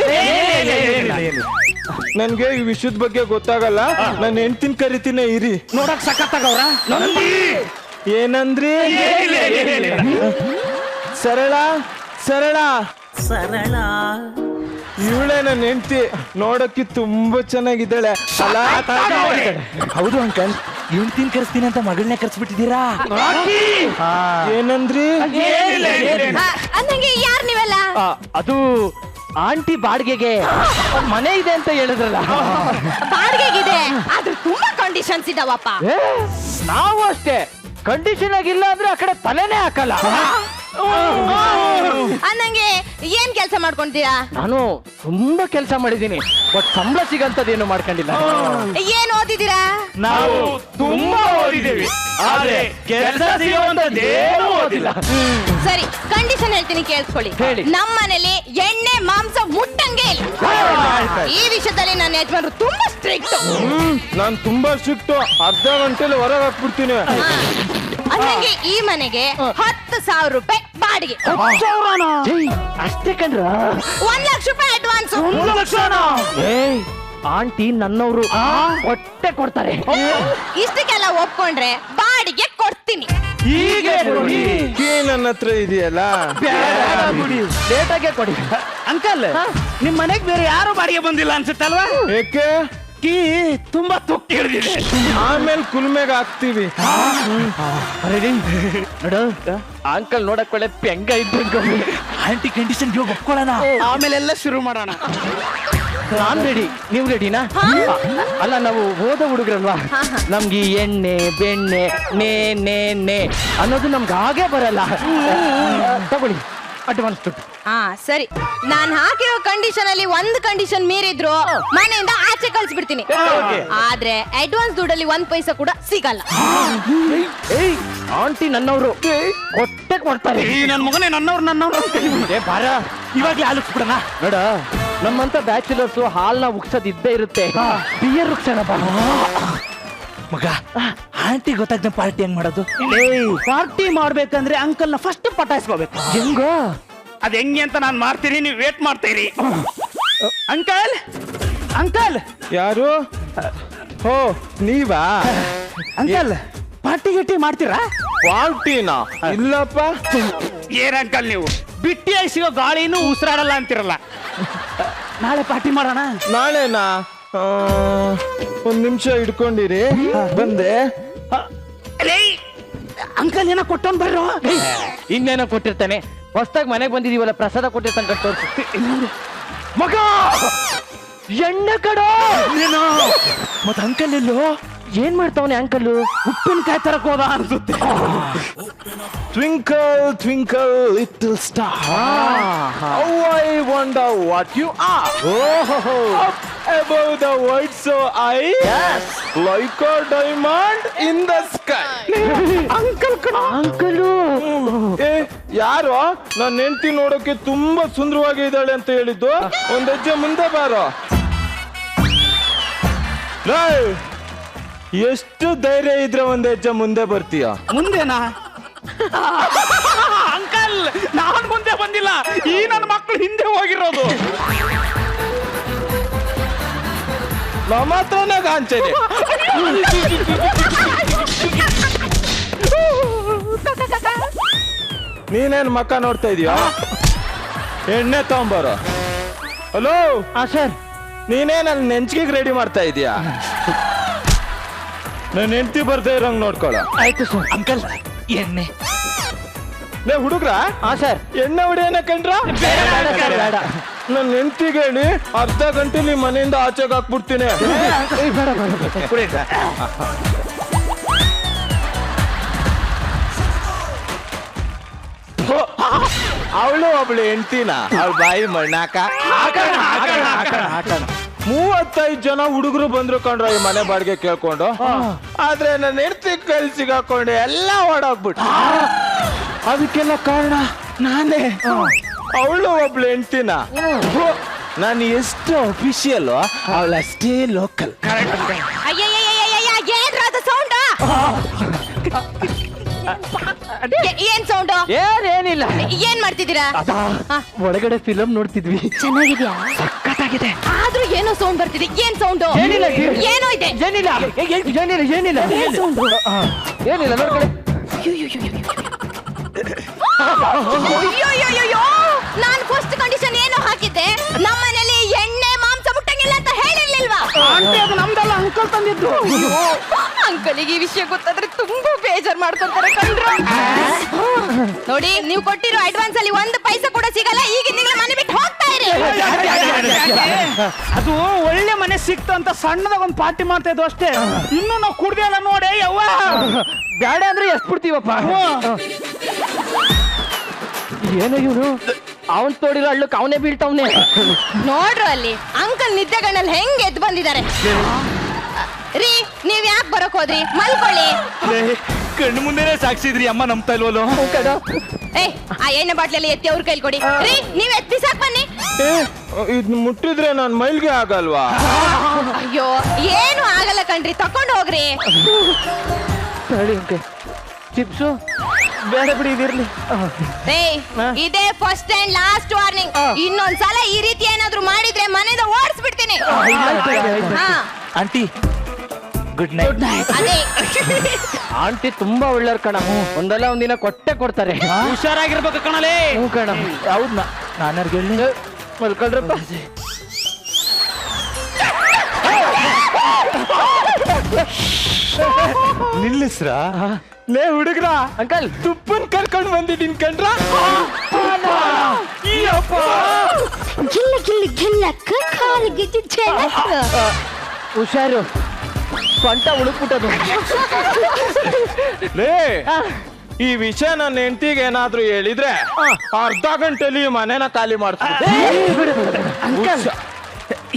ನನ್ಗೆ ಈ ವಿಷಯದ ಬಗ್ಗೆ ಗೊತ್ತಾಗಲ್ಲ. ನಾನು ಹೆಂಡ್ತಿನ ಕರಿತೀನಿ, ಇರಿ. ನೋಡಕ್ ಸಖತ್ತಾಗವ್ರ. ಏನಂದ್ರಿ? ಸರಳ ಸರಳ ಸರಳ ಇವಳೆ ನನ್ನ ಹೆಂಡ್ತಿ. ನೋಡಕ್ಕೆ ತುಂಬಾ ಚೆನ್ನಾಗಿದ್ದಾಳೆ ಅಲ್ಲ? ಹೌದು ಅಂಕಲ್, ಹೆಂಡ್ತಿನ ಕರೆಸ್ತೀನಿ ಅಂತ ಮಗಳನ್ನೇ ಕರ್ಸ್ಬಿಟ್ಟಿದ್ದೀರಾ? ಏನಂದ್ರಿ? ಅಂದಂಗೆ ಯಾರ್ ನೀವೆಲ್ಲ? ಅದು ಆಂಟಿ ಬಾಡಿಗೆಗೆ ಮನೆ ಇದೆ ಅಂತ ಹೇಳಿದ್ರಲ್ಲ. ಬಾಡಿಗೆಗಿದೆ, ಆದ್ರೆ ತುಂಬಾ ಕಂಡೀಷನ್ಸ್ ಇದಾವಪ್ಪ. ನಾವು ಅಷ್ಟೇ, ಕಂಡೀಷನ್ ಆಗಿಲ್ಲ ಅಂದ್ರೆ ಆ ಕಡೆ ತಲೆನೇ ಹಾಕಲ್ಲ. ಅನ್ನಂಗೆ ಏನ್ ಕೆಲಸ ಮಾಡ್ಕೊಂತೀರಾ? ನಾನು ತುಂಬಾ ಕೆಲಸ ಮಾಡಿದ್ದೀನಿ, ಬಟ್ ಸಂಬಳ ಸಿಗಂತದೇನು ಮಾಡ್ಕೊಂಡಿಲ್ಲ. ಏನ್ ಓದಿದ್ದೀರಾ? ನಾವು ತುಂಬಾ ಓದಿದ್ದೇವೆ, ಆದ್ರೆ ಕೆಲಸ ಸಿಗುವಂತದ್ದೇನೂ ಓದಿಲ್ಲ. ಸರಿ, ಕಂಡೀಷನ್ ಹೇಳ್ತೀನಿ ಕೇಳಿಸ್ಕೊಳ್ಳಿ. ಹೇಳಿ. ನಮ್ಮ ಮನೇಲಿ ಎಣ್ಣೆ ಮಾಂಸ ಮುಟ್ಟಂಗೆ ಇಲ್ಲ. ಈ ವಿಷಯದಲ್ಲಿ ನನ್ನ ಯಜಮಾನರು ತುಂಬಾ ಸ್ಟ್ರಿಕ್ಟ್. ನಾನ್ ತುಂಬಾ ಸ್ಟ್ರಿಕ್ಟ್, ಅರ್ಧ ಗಂಟೆಲಿ ಹೊರಗೆ ಹಾಕ್ಬಿಡ್ತೀನಿ. ಅನ್ನಂಗೆ ಈ ಮನೆಗೆ 10,000 ರೂಪಾಯಿ ಬಾಡಿಗೆ, ಅಷ್ಟೇ ಕಣ್ರ? 1 ಲಕ್ಷ ರೂಪಾಯಿ ಅಡ್ವಾನ್ಸ್. ಏಯ್ ಆಂಟಿ ನನ್ನವರು ಹೊಟ್ಟೆ ಕೊಡ್ತಾರೆ. ಇಷ್ಟಕ್ಕೆಲ್ಲ ಒಪ್ಕೊಂಡ್ರೆ ಬಾಡಿಗೆ ಕೊಡ್ತೀನಿ. ಕೀ ನನ್ನ ಹತ್ರ ಇದೆಯಲ್ಲ, ಲೇಟಾಗೆ ಕೊಡಿ. ಅಂಕಲ್ ನಿಮ್ ಮನೆಗ್ ಬೇರೆ ಯಾರು ಬಾಡಿಗೆ ಬಂದಿಲ್ಲ ಅನ್ಸುತ್ತಲ್ವಾ? ಏಕೆ? ಕೀ ತುಂಬಾ ತುಕ್ಕಿ ಹಿಡಿದಿದೆ. ಆಮೇಲೆ ಕುಲ್ಮೆಗೆ ಹಾಕ್ತಿವಿ. ನೋಡು ಅಂಕಲ್ ನೋಡಕ್ ಒಳ್ಳೆ ಪೆಂಗ ಇದ್ದಂಗ. ಆಂಟಿ ಕಂಡೀಷನ್ ಒಪ್ಕೊಳ್ಳೋಣ, ಆಮೇಲೆಲ್ಲ ಶುರು ಮಾಡೋಣ. ನಾನ್ ರೆಡಿ, ನೀವು ರೆಡಿನಾ? ಅಲ್ಲ ನಾವು ಹೋದ ಹುಡುಗ್ರಲ್ವಾ, ನಮ್ಗೆ ಈ ಎಣ್ಣೆ ಬೆಣ್ಣೆ ನೇ ಅನ್ನೋದು ನಮ್ಗೆ ಹಾಗೆ ಬರಲ್ಲ. ತಗೊಳ್ಳಿ ಅಡ್ವಾನ್ಸ್ ದುಡ್ಡು. ಹಾ ಸರಿ, ನಾನ್ ಹಾಕಿರೋ ಕಂಡೀಷನ್ ಅಲ್ಲಿ ಒಂದು ಕಂಡೀಷನ್ ಮೀರಿದ್ರು ಮನೆಯಿಂದ ಆಚೆ ಕಳ್ಸಿಬಿಡ್ತೀನಿ. ಆದ್ರೆ ಅಡ್ವಾನ್ಸ್ ದುಡ್ಡಲ್ಲಿ 1 ಪೈಸಾ ಕೂಡ ಸಿಗಲ್ಲ. ಏಯ್ ಆಂಟಿ ನನ್ನವರು ಹೊಟ್ಟೆ ಕೊಡ್ತಾರೆ. ಈ ನನ್ ಮಗನೇ ನನ್ನವ್ರು ಏ ಬಾರ, ಇವಾಗ್ಲೇ ಆಲೋಚಿಸ್ಬಿಡೋಣ. ನೋಡ ನಮ್ಮಂತ ಬ್ಯಾಚುಲರ್ಸ್ ಹಾಲ್ನ ಉಕ್ಸೋದ್ ಇದ್ದೇ ಇರುತ್ತೆ, ಬಿಯರ್ ಉಕ್ಸೋಣ ಬಾ. ಮಗ, ಆಂಟಿ ಗೊತ್ತಾಗ್ದ ಪಾರ್ಟಿ ಹೆಂಗ್ ಮಾಡೋದು? ಪಾರ್ಟಿ ಮಾಡ್ಬೇಕಂದ್ರೆ ಅಂಕಲ್ನ ಫಸ್ಟ್ ಪಟಾಯಿಸ್ಕೋಬೇಕು. ಹೆಂಗೋ ಅದ್ ಹೆಂಗೆ ಅಂತ ನಾನ್ ಮಾಡ್ತೀನಿ, ನೀವು ವೇಟ್ ಮಾಡ್ತೀರಿ. ಅಂಕಲ್ ಅಂಕಲ್ ಯಾರು? ಓ ನೀವಾ? ಅಂಕಲ್ ಪಾರ್ಟಿ ಗಿಟ್ಟಿ ಮಾಡ್ತೀರಾ? ಪಾರ್ಟಿನಾ? ಇಲ್ಲಪ್ಪ. ಏನ್ ಅಂಕಲ್ ನೀವು ಬಿಟ್ಟಿಯಾಗಿ ಸಿಗೋ ಗಾಳಿನೂ ಉಸಿರಾಡಲ್ಲ ಅಂತಿರಲ್ಲ. ನಾಳೆ ಪಾರ್ಟಿ ಮಾಡೋಣ. ನಾಳೆನಾ? ಒಂದ್ ನಿಮಿಷ ಇಟ್ಕೊಂಡಿರಿ, ಬಂದೆ. ಅಂಕಲ್ ಏನೋ ಕೊಟ್ಟವನ್ ಬರ್ರೋ. ಇನ್ನೇನೋ ಕೊಟ್ಟಿರ್ತಾನೆ, ಹೊಸ್ದಾಗ್ ಮನೆಗ್ ಬಂದಿದೀವಲ್ಲ ಪ್ರಸಾದ ಕೊಟ್ಟಿರ್ತಾನೆ ತೋರಿಸಿ. ಮಗ ಎಣ್ಣೆ ಕಡೋ. ಮತ್ ಅಂಕಲ್ ಎಲ್ಲೋ? ಏನ್ ಮಾಡ್ತಾವನೆ ಅಂಕಲ್? ಉಪ್ಪಿನಕಾಯಿ ತರಕ್ ಹೋದ ಅನ್ಸುತ್ತೆ. Twinkle, twinkle, little star. How I wonder what you are. Up above the world so high. Yes. Like a diamond in the sky. Uncle ಕಣ. ಅಂಕಲು ಏ ಯಾರು? ನನ್ನ ಹೆಂಡತಿ ನೋಡೋಕೆ ತುಂಬಾ ಸುಂದರವಾಗಿ ಇದ್ದಾಳೆ ಅಂತ ಹೇಳಿದ್ದು. ಒಂದ್ ಹೆಜ್ಜೆ ಮುಂದೆ ಬಾರೋ. ಎಷ್ಟು ಧೈರ್ಯ ಇದ್ರೆ ಒಂದ್ ಹೆಜ್ಜೆ ಮುಂದೆ ಬರ್ತೀಯ? ಮುಂದೆನಾ? ಅಂಕಲ್ ನಾನ್ ಮುಂದೆ ಬಂದಿಲ್ಲ, ಈ ನನ್ನ ಮಕ್ಕಳು ಹಿಂದೆ ಹೋಗಿರೋದು. ನಮ್ಮ ಹತ್ರನೇ ಗಾಂಚನೆ. ನೀನೇನ್ ಮಕ್ಕ ನೋಡ್ತಾ ಇದೀಯಾ? ಎಣ್ಣೆ ತಗೊಂಬಾರೋ. ಹಲೋ ಸರ್, ನೀನೇನ್ ಅಲ್ಲಿ ನೆಂಚಿಗೆ ರೆಡಿ ಮಾಡ್ತಾ ಇದೀಯಾ? ನನ್ನ ಹೆಂಡತಿ ಬರ್ದೇ ಇರೋಂಗ್ ನೋಡ್ಕೊಳ್ಳ. ಆಯ್ತು ಸರ್. ಅಂಕಲ್ ಎಣ್ಣೆ. ಲೇ ಹುಡುಗ್ರ, ಸರ್. ಎಣ್ಣೆ ಹೊಡಿಯೋಣ ಕಂಡ್ರ? ಬೇಡ. ನನ್ನ ಹೆಂಡತಿಗೆ ಹೇಳಿ ಅರ್ಧ ಗಂಟೆಲಿ ಮನೆಯಿಂದ ಆಚೆಗೆ ಹಾಕ್ಬಿಡ್ತೀನಿ. ಅವಳು ಒಬ್ಳು ಹೆಂಡತಿನ ಅವಳ ಬಾಯಿ ಮಣ್ಣಾಕ. 35 ಜನ ಹುಡುಗರು ಬಂದ್ರು ಕಂಡ್ರ ಈ ಮನೆ ಬಾಡಿಗೆ ಕೇಳ್ಕೊಂಡು. ಆದ್ರೆ ನನ್ನ ಹೆಂಡತಿ ಕೈಲಿ ಸಿಗಾಕೊಂಡು ಎಲ್ಲ ಓಡೋಗ್ಬಿಟ್ಟು. ಅದಕ್ಕೆಲ್ಲ ಕಾರಣ ನಾನೇ. ಅವಳು ಒಬ್ಳು ಹೆಂಡತಿನ. ನಾನು ಎಷ್ಟು ಅಫಿಷಿಯಲ್, ಅವಳಷ್ಟೇ ಲೋಕಲ್. ಏನ್ರಾದ ಸೌಂಡ್? ಏನ್ ಸೌಂಡ್? ಏನಿಲ್ಲ, ಏನ್ ಮಾಡ್ತಿದ್ದೀರಾ? ಒಳಗಡೆ ಫಿಲಂ ನೋಡ್ತಿದ್ವಿ. ಚೆನ್ನಾಗಿದ್ಯಾ? ಸಕ್ಕತ್ತಾಗಿದೆ. ಆದ್ರೂ ಏನೋ ಸೌಂಡ್ ಬರ್ತಿದೆ. ಏನ್ ಸೌಂಡ್? ಏನಿಲ್ಲ ಏನೋ ಇದೆ. ಏನಿಲ್ಲ ನೋಡ್ಕೊಳ್ಳಿ. ಅಯ್ಯೋ, ನಾನು ಫಸ್ಟ್ ಕಂಡೀಷನ್ ಏನೋ ಹಾಕಿದ್ದೆ, ನಮ್ಮನೇಲಿ ಎಣ್ಣೆ ಮಾಂಸ ಮುಟ್ಟಂಗಿಲ್ಲ ಅಂತ ಹೇಳಿರ್ಲಿಲ್ವಾ? ನಮ್ದಲ್ಲ, ಅಂಕಲ್ ತಂದಿದ್ದು. ಅಂಕಲಿಗೆ ಈ ವಿಷಯ ಗೊತ್ತಾದ್ರೆ ತುಂಬಾ ಬೇಜಾರ್ ಮಾಡ್ಕೊಂತಾರೆ ಕಂಡ್ರು. ನೋಡಿ, ನೀವು ಕೊಟ್ಟಿರೋ ಅಡ್ವಾನ್ಸ್ ಅಲ್ಲಿ 1 ಪೈಸಾ ಕೂಡ ಸಿಗಲ್ಲ. ಈಗ ನಿಮ್ಗೆ ಮನೆ ಬಿಟ್ಟು ಹೋಗ್ತಾ ಇರಿ. ಅದು ಒಳ್ಳೆ ಮನೆ ಸಿಕ್ತು ಅಂತ ಸಣ್ಣದಾಗ ಒಂದು ಪಾರ್ಟಿ ಮಾಡ್ತಾ ಇದ್ವು ಅಷ್ಟೇ. ಇನ್ನು ನಾವು ಕುಡ್ದೇ ಇಲ್ಲ ನೋಡಿ. ಯವ್ವ ಬ್ಯಾಡ ಅಂದ್ರೆ ಎಷ್ಟು ಬಿಡ್ತೀವಪ್ಪ. ಏನೋ ಇವನು ಅವನ್ ತೋಡಿರೋ ಹಳ್ಳಕ್ ಅವನೇ ಬೀಳ್ತಾವ್ನೆ. ನೋಡ್ರು ಅಲ್ಲಿ ಅಂಕಲ್ ನಿದ್ದೆಗಣ್ಣಲ್ಲಿ ಹೆಂಗ್ ಎದ್ದು ಬಂದಿದ್ದಾರೆ. ರೀ ನೀವ್ ಯಾಕೆ ಬರಕ್ ಹೋದ್ರಿ? ಮಲ್ಕೊಳ್ಳಿ. ಕಣ್ಣು ಮುಂದೆನೆ ಸಾಕ್ಸಿದ್ರಿ ಅಮ್ಮ ನಂಬ್ತಾ ಇಲ್ವಲ್ಲ. ಏ ಆ ಎಣ್ಣೆ ಬಾಟ್ಲಲ್ಲಿ ಎತ್ತಿ ಅವ್ರ ಕೈಲಿ ಕೊಡಿ. ರೀ ನೀವ್ ಎತ್ತಿ ಸಾಕ್ ಬನ್ನಿ. ಇದ್ ಮುಟ್ಟಿದ್ರೆ ನನ್ ಮೈಲ್ಗೆ ಆಗಲ್ವಾ? ಅಯ್ಯೋ ಏನು ಆಗಲ್ಲ ಕಣ್ರಿ, ತಕೊಂಡ್ ಹೋಗ್ರಿ. ಚಿಪ್ಸು ಬೇಡ ಬಿಡಿ, ಇದಿರ್ಲಿ. ಇದೇ ಫಸ್ಟ್ ಅಂಡ್ ಲಾಸ್ಟ್ ವಾರ್ನಿಂಗ್. ಇನ್ನೊಂದ್ಸಲ ಈ ರೀತಿ ಏನಾದ್ರು ಮಾಡಿದ್ರೆ ಮನೆಯಿಂದ ಓಡಿಸ್ಬಿಡ್ತೀನಿ. Aunty good night. ಅದೇ ಆಂಟಿ ತುಂಬಾ ಒಳ್ಳೆಯವ್ರ ಕಣ. ಒಂದಲ್ಲ ಒಂದಿನ ಕೊಡ್ತಾರೆ. ಹುಷಾರಾಗಿರ್ಬೇಕು ಕಣಲೇ. ಹ್ಞೂ ಕಣ. ಹೌದ್ ನಾನರ್ಗೆ ಹೇಳಿ ಮಲ್ಕೊಳ್ರಪ್ಪ. ನಿಲ್ಲಿಸ್ರ ಲೇ ಹುಡುಗ್ರ, ಅಂಕಲ್ ತುಪ್ಪನ್ ಕರ್ಕೊಂಡ್ ಬಂದಿದ್ದೀನಿ ಕಣ್ರ. ಗಿಲ್ಲ ಗಿಲ್ಲ ಗಿಲ್ಲಕ್ಕ ಕಾಲಿಗೆ ಜಿಜ್ಜೆನಕ್ಕ. ಹುಷಾರು, ಸ್ವಂತ ಉಳುಕ್ಬಿಟ್ಟದು. ಲೇ ಈ ವಿಷಯ ನನ್ನ ಹೆಂಡತಿಗೆ ಏನಾದ್ರೂ ಹೇಳಿದ್ರೆ ಅರ್ಧ ಗಂಟೆಲಿ ಈ ಮನೆನ ಖಾಲಿ ಮಾಡ್ತೀನಿ. ಅಂಕಲ್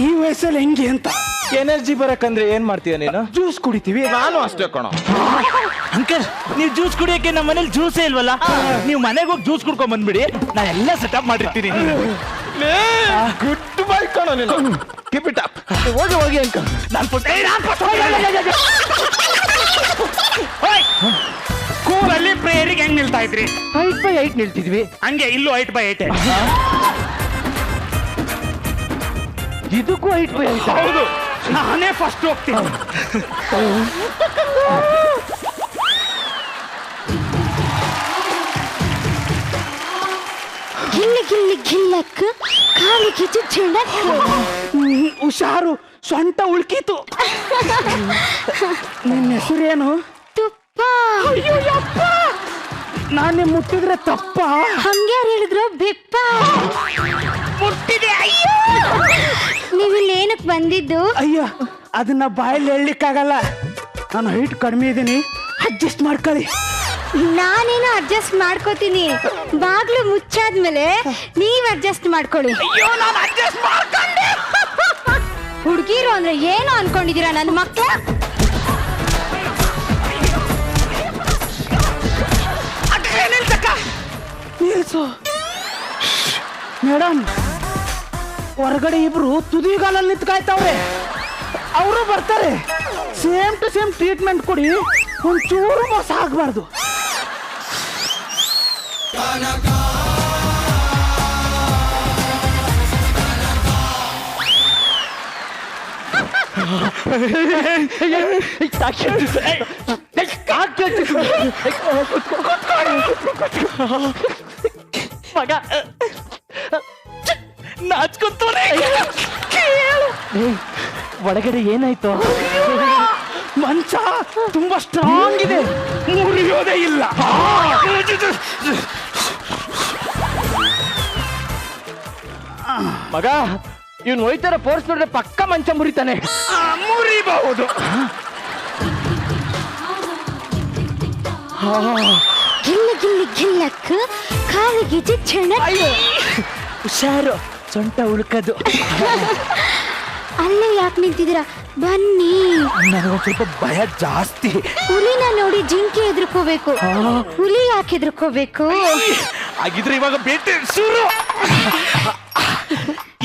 ಈ ವಯಸ್ಸಲ್ಲಿ ಹೆಂಗೆ ಅಂತ ಎನರ್ಜಿ ಬರಕಂದ್ರೆ ಏನ್ ಮಾಡ್ತೀಯ ನೀನು? ಜ್ಯೂಸ್ ಕುಡಿತೀವಿ. ನಾನು ಅಷ್ಟೇ ಕಣೋ. ಅಂಕಲ್ ನೀವು ಜ್ಯೂಸ್ ಕುಡಿಯಕ್ಕೆ ನಮ್ಮ ಮನೇಲಿ ಜ್ಯೂಸೇ ಇಲ್ವಲ್ಲ. ನೀವು ಮನೆಗೆ ಹೋಗಿ ಜ್ಯೂಸ್ ಕುಡ್ಕೊಂಡ್ ಬಂದ್ಬಿಡಿ, ನಾ ಎಲ್ಲ ಸೆಟಪ್ ಮಾಡಿರ್ತೀನಿ. ಗುಡ್ ಬೈ ಕಣೋ ನೀನು. Keep it up. ಹೋಗಿ ಹೋಗಿ ಅಂಕಲ್. ಸ್ಕೂಲಲ್ಲಿ ಪ್ರೇಯರಿಗೆ ಹೆಂಗ್ ನಿಲ್ತಾ ಇದ್ರಿ? 8x8 ನಿಲ್ತಿದ್ವಿ. ಹಂಗೆ ಇಲ್ಲೂ 8x8. ಇದಕ್ಕೂ 8x8. ಹೌದು, ನಾನೇ ಫಸ್ಟ್ ಹೋಗ್ತೀನಿ. ಗಿಲ್ಲಿ ಗಿಲ್ಲಿ ಗಿಲ್ಲಕ್ಕ ಕಾಲಿಗೆ ಜಿಜ್ಜೆನಕ್ಕ. ಹುಷಾರು, ಸೊಂಟ ಉಳ್ಕೀತು. ನಿನ್ನ ಹೆಸರೇನು? ತುಪ್ಪ. ನಾನೇ ಮುಟ್ಟಿದ್ರೆ ತಪ್ಪ? ಹಂಗ್ಯಾರು ಹೇಳಿದ್ರು ಬೆಪ್ಪ. ಮುಟ್ಟಿದೆ. ಅಯ್ಯೋ ನೀವಿಲ್ಲಿ ಏನಕ್ಕೆ ಬಂದಿದ್ದು? ಅಯ್ಯೋ ಅದನ್ನ ಬಾಯಲ್ಲಿ ಹೇಳಲಿಕ್ಕಾಗಲ್ಲ. ನಾನು ಹೈಟ್ ಕಡಿಮೆ ಇದ್ದೀನಿ, ಅಡ್ಜಸ್ಟ್ ಮಾಡ್ಕೊಳ್ಳಿ. ನಾನೇನು ಅಡ್ಜಸ್ಟ್ ಮಾಡ್ಕೋತೀನಿ. ಬಾಗ್ಲು ಮುಚ್ಚಾದ್ಮೇಲೆ ನೀವ್ ಅಡ್ಜಸ್ಟ್ ಮಾಡ್ಕೊಳ್ಳಿ. ಅಯ್ಯೋ ನಾನು ಅಡ್ಜಸ್ಟ್ ಮಾಡ್ಕೊಂಡೆ. ಹುಡುಗಿರು ಅಂದ್ರೆ ಏನು ಅನ್ಕೊಂಡಿದೀರಾ ನನ್ನ ಮಕ್ಳ? ನಿಲ್ಸು ಮೇಡಮ್. ಹೊರಗಡೆ ಇಬ್ರು ತುದಿಗಾಲಲ್ಲಿ ನಿಂತ್ಕಾಯ್ತಾವ್ರೆ. ಅವರು ಬರ್ತಾರೆ. ಸೇಮ್ ಟು ಸೇಮ್ ಟ್ರೀಟ್ಮೆಂಟ್ ಕೊಡಿ, ಒಂಚೂರು ಮೋಸ ಆಗ್ಬಾರ್ದು. ಮಗ ನಾಚ್ಕೊಂತವನೇ. ಒಳಗಡೆ ಏನಾಯ್ತು? ಮಂಚ ತುಂಬಾ ಸ್ಟ್ರಾಂಗ್ ಇದೆ, ಮುರಿಯೋದೇ ಇಲ್ಲ. ಮಗ ಇವ್ನು ಹೋಯ್ತಾರ ಫೋರ್ಸ್ ನೋಡಿದ್ರೆ ಪಕ್ಕ ಮಂಚ ಮುರಿತಾನೆ. ಮುರಿಬಹುದು. ಗಿಲ್ಲ ಗಿಲ್ಲಿ ಗಿಲ್ಲಕ್ಕ ಕಾಲಿಗೆ ಜಿಜ್ಜೆನಕ್ಕ. ಹುಷಾರು, ಸೊಂಟ ಉಳ್ಕದು. ಅಲ್ಲೇ ಯಾಕೆ ನಿಂತಿದ್ದೀರಾ? ಬನ್ನಿ. ನನಗೊಂದ್ ಸ್ವಲ್ಪ ಭಯ ಜಾಸ್ತಿ. ಹುಲಿನ ನೋಡಿ ಜಿಂಕೆ ಹೆದರ್ಕೋಬೇಕು, ಹುಲಿ ಯಾಕೆ ಹೆದರ್ಕೋಬೇಕು? ಹಾಗಿದ್ರೆ ಇವಾಗ ಬೇಟೆ ಶುರು.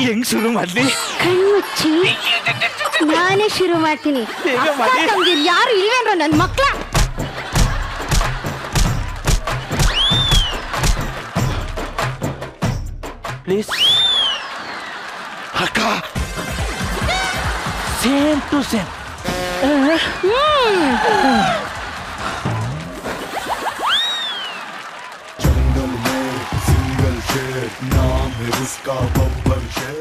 ಹೆಂಗ್ ಶುರು ಮಾಡ್ಲಿ? ಕಣ್ಮುಚ್ಚಿ, ನಾನೇ ಶುರು ಮಾಡ್ತೀನಿ. ನಮ್ಗೆ ಯಾರು ಇಲ್ವೇನ್ರ ನನ್ ಮಕ್ಳ? ಪ್ಲೀಸ್ ಅಕ್ಕ, ಸೇಮ್ ಟು ಸೇಮ್. नाम है उसका बब्बर शेर।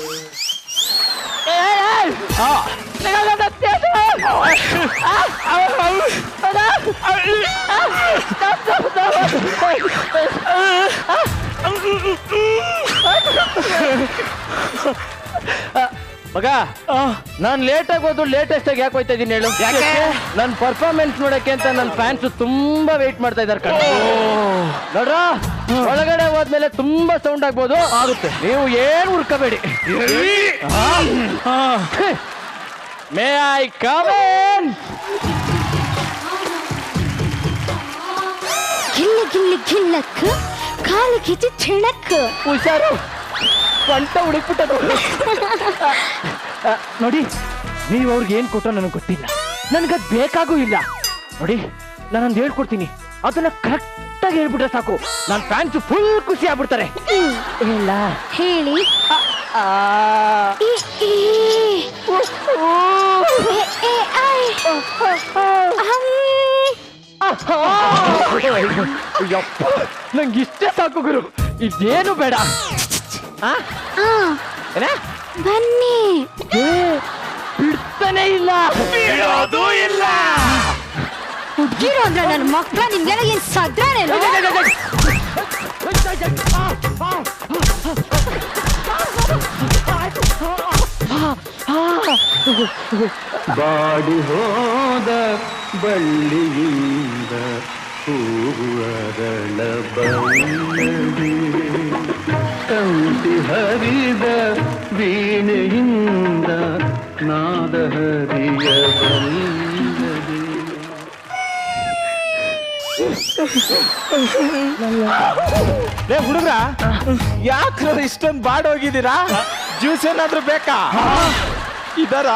ಮಗ ನಾನ್ ಲೇಟ್ ಆಗಿ ಹೋದ್ರು ಲೇಟೆಸ್ಟ್ ಆಗಿ ಯಾಕೆ ಹೋಯ್ತಾ ಇದೀನಿ ಹೇಳು? ನನ್ನ ಪರ್ಫಾರ್ಮೆನ್ಸ್ ನೋಡಕ್ಕೆ ಅಂತ ನನ್ನ ಫ್ಯಾನ್ಸ್ ತುಂಬಾ ವೇಟ್ ಮಾಡ್ತಾ ಇದಾರೆ ಕಣ. ನೋಡ್ರ ಒಳಗಡೆ ಹೋದ್ಮೇಲೆ ತುಂಬಾ ಸೌಂಡ್ ಆಗ್ಬೋದು, ಆಗುತ್ತೆ. ನೀವು ಏನು ಹುರ್ಕಬೇಡಿ. May I come in? ಗಿಲ್ಲ ಗಿಲ್ಲಿ ಗಿಲ್ಲಕ್ ಕಾಲು ಕಿಚ್ಚಿ ಚಿಣಕ್. ಹುಷಾರು, ಕಂಠ ಹುಡುಕ್ಬಿಟ್ಟದು. ನೋಡಿ, ನೀವು ಅವ್ರಿಗೆ ಏನ್ ಕೊಟ್ಟೋ ನನಗೆ ಗೊತ್ತಿಲ್ಲ, ನನ್ಗದ್ ಬೇಕಾಗೂ ಇಲ್ಲ. ನೋಡಿ, ನಾನೊಂದು ಹೇಳ್ಕೊಡ್ತೀನಿ, ಅದನ್ನ ಕರೆಕ್ಟ್ ಆಗಿ ಹೇಳ್ಬಿಟ್ರೆ ಸಾಕು, ನನ್ನ ಫ್ಯಾನ್ಸ್ ಫುಲ್ ಖುಷಿ ಆಗ್ಬಿಡ್ತಾರೆ. ಇಲ್ಲ ಹೇಳಿ. ನಂಗೆ ಇಷ್ಟೇ ಸಾಕು ಗುರು, ಇದೇನು ಬೇಡ. ಬನ್ನಿ. ಬಿಡ್ತಾನೆ ಇಲ್ಲ, ಬಿಡೋದು ಇಲ್ಲ. ಹುಡ್ಗಿರು ಅಂದ್ರೆ ನನ್ನ ಮಕ್ಕಳ ನಿಮ್ಗೆಲ್ಲ ಏನ್ ಸದ್ರಾನೆ? ಬಾಡಿ ಹೋದ ಬಳ್ಳಿಯಿಂದ ಹೂವರಳ ಬಣ್ಣದಿ ಕಂಟಿ ಹರಿದ ವೀಣೆಯಿಂದ ನಾದ ಹರಿಯ ಬಲ್ಲದಿ. ಹುಡುಗ್ರ, ಯಾಕ್ರ ಇಷ್ಟೊಂದು ಬಾಡೋಗಿದ್ದೀರಾ? ಜ್ಯೂಸ್ ಏನಾದ್ರೂ ಬೇಕಾ? ಇದರ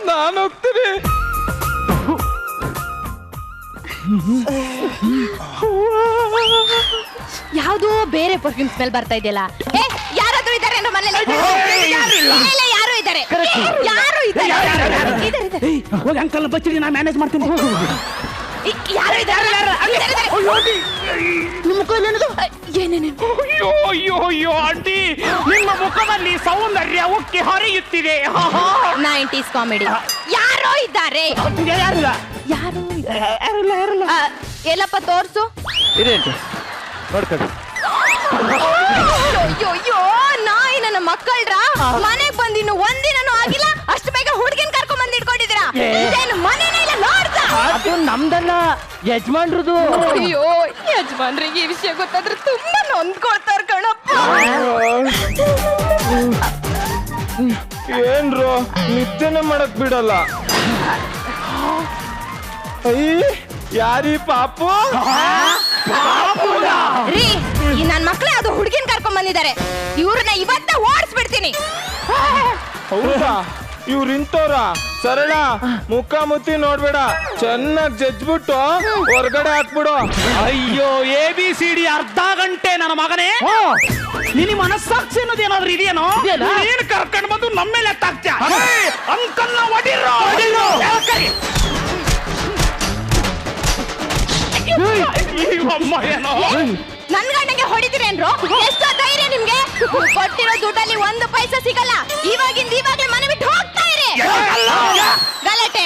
ನಾನು ಹೋಗ್ತೀನಿ. ಯಾವ್ದೋ ಬೇರೆ ಪರ್ಫ್ಯೂಮ್ ಸ್ಮೆಲ್ ಬರ್ತಾ ಇದೆಯಲ್ಲ. ಯಾರಾದ್ರೂ ಇದ್ದಾರೆ ಅಂದ್ರೆ ಮನೇಲಿ? ಯಾರು ಇದ್ದಾರೆ? ಯಾರು ಇದ್ದಾರೆ? ಹೋಗಿ ಅಂಕಲ್ ಬಚ್ಚಿಡಿ, ನಾ ಮ್ಯಾನೇಜ್ ಮಾಡ್ತೀನಿ. ಯಾರು ಇದ್ದಾರೆ? ನಿಮ್ಮ ಕೈಲೇನದು? ಏನೇನೇನು? ಅಯ್ಯೋ ಅಯ್ಯೋ ಅಯ್ಯೋ ಆಂಟಿ, ನಿಮ್ಮ ಮುಖದಲ್ಲಿ ಸೌಂದರ್ಯ ಉಕ್ಕಿ ಹರಿಯುತ್ತಿದೆ. 90s comedy. ಯಾರೋ ಇದ್ದಾರೆ? ಯಾರಿಲ್ಲ, ಯಾರು ಯಾರಿಲ್ಲ. ಎಲ್ಲಪ್ಪ ತೋರ್ಸು. ಇದೇಂಟಿ ನೋಡ್ಕೊಳ್ಳಿ. ಅಯ್ಯೋ ನಾಯಿ ನನ್ನ ಮಕ್ಕಳ್ರ, ಮನೆಗ್ ಬಂದಿನ್ನು ಒಂದಿನೂ ಆಗಿಲ್ಲ, ಅಷ್ಟು ಬೇಗ ಹುಡುಗಿನ ಕರ್ಕೊಂಡ್ ಬಂದು ಇಟ್ಕೊಂಡಿದ್ದೀರಾ? ಇದೇನು ಮನೇನೇ ಇಲ್ಲ ನೋಡ್ತಾ? ಅದು ನಮ್ದಲ್ಲ, ಯಜಮಾನ್ರದು. ಅಯ್ಯೋ, ಯಜಮಾನ್ರಿಗೆ ಈ ವಿಷಯ ಗೊತ್ತಾದ್ರೆ ತುಂಬಾ ನೊಂದ್ಕೊಳ್ತಾರ ಕಣಪ್ಪ. ಏನ್ರು ನಿತ್ಯನೇ ಮಾಡಕ್ ಬಿಡಲ್ಲ. ಯಾರೀ ಪಾಪು? ರೀ, ಈ ನನ್ ಮಕ್ಳೇ ಅದು ಹುಡುಗಿನ ಕರ್ಕೊಂಡ್ ಬಂದಿದ್ದಾರೆ. ಇವ್ರನ್ನ ಇವತ್ತ ಓಡಿಸ್ಬಿಡ್ತೀನಿ. ಹೌದಾ? ಇವ್ರು ಇಂತವ್ರ? ಸರಳ, ಮುಖ ಮುತ್ತಿ ನೋಡ್ಬೇಡ, ಚೆನ್ನಾಗ್ ಜಜ್ಬಿಟ್ಟು ಹೊರಗಡೆ ಹಾಕ್ಬಿಡು. ಅಯ್ಯೋ, ABCD ಅರ್ಧ ಗಂಟೆ ನನ್ನ ಮಗನೇ. ನಿನ್ನ ಮನಸ್ಸಾಕ್ಷಿ ಅನ್ನೋದು ಏನಾದ್ರು ಇದೆಯೇನೋ? ನೀನು ಕರ್ಕೊಂಡು ಬಂದು ನಮ್ಮ ಮೇಲೆ ಎತ್ತಾಕ್ತ್ಯಾ? ಅಂಕಲ್ನ ಹೊಡಿರೋ. ನನ್ ಗಂಡಂಗೆ ಹೊಡಿತೀರೇನ್ರು? ಎಷ್ಟೋ ಧೈರ್ಯ ನಿಮ್ಗೆ? ಕೊಟ್ಟಿರೋ ದುಡ್ಡಲ್ಲಿ 1 ಪೈಸಾ ಸಿಗಲ್ಲ. ಇವಾಗ್ಲೇ ಮನೆ ಬಿಟ್ಟು ಹೋಗ್ತಾ ಇರಿ. ಗಲಾಟೆ.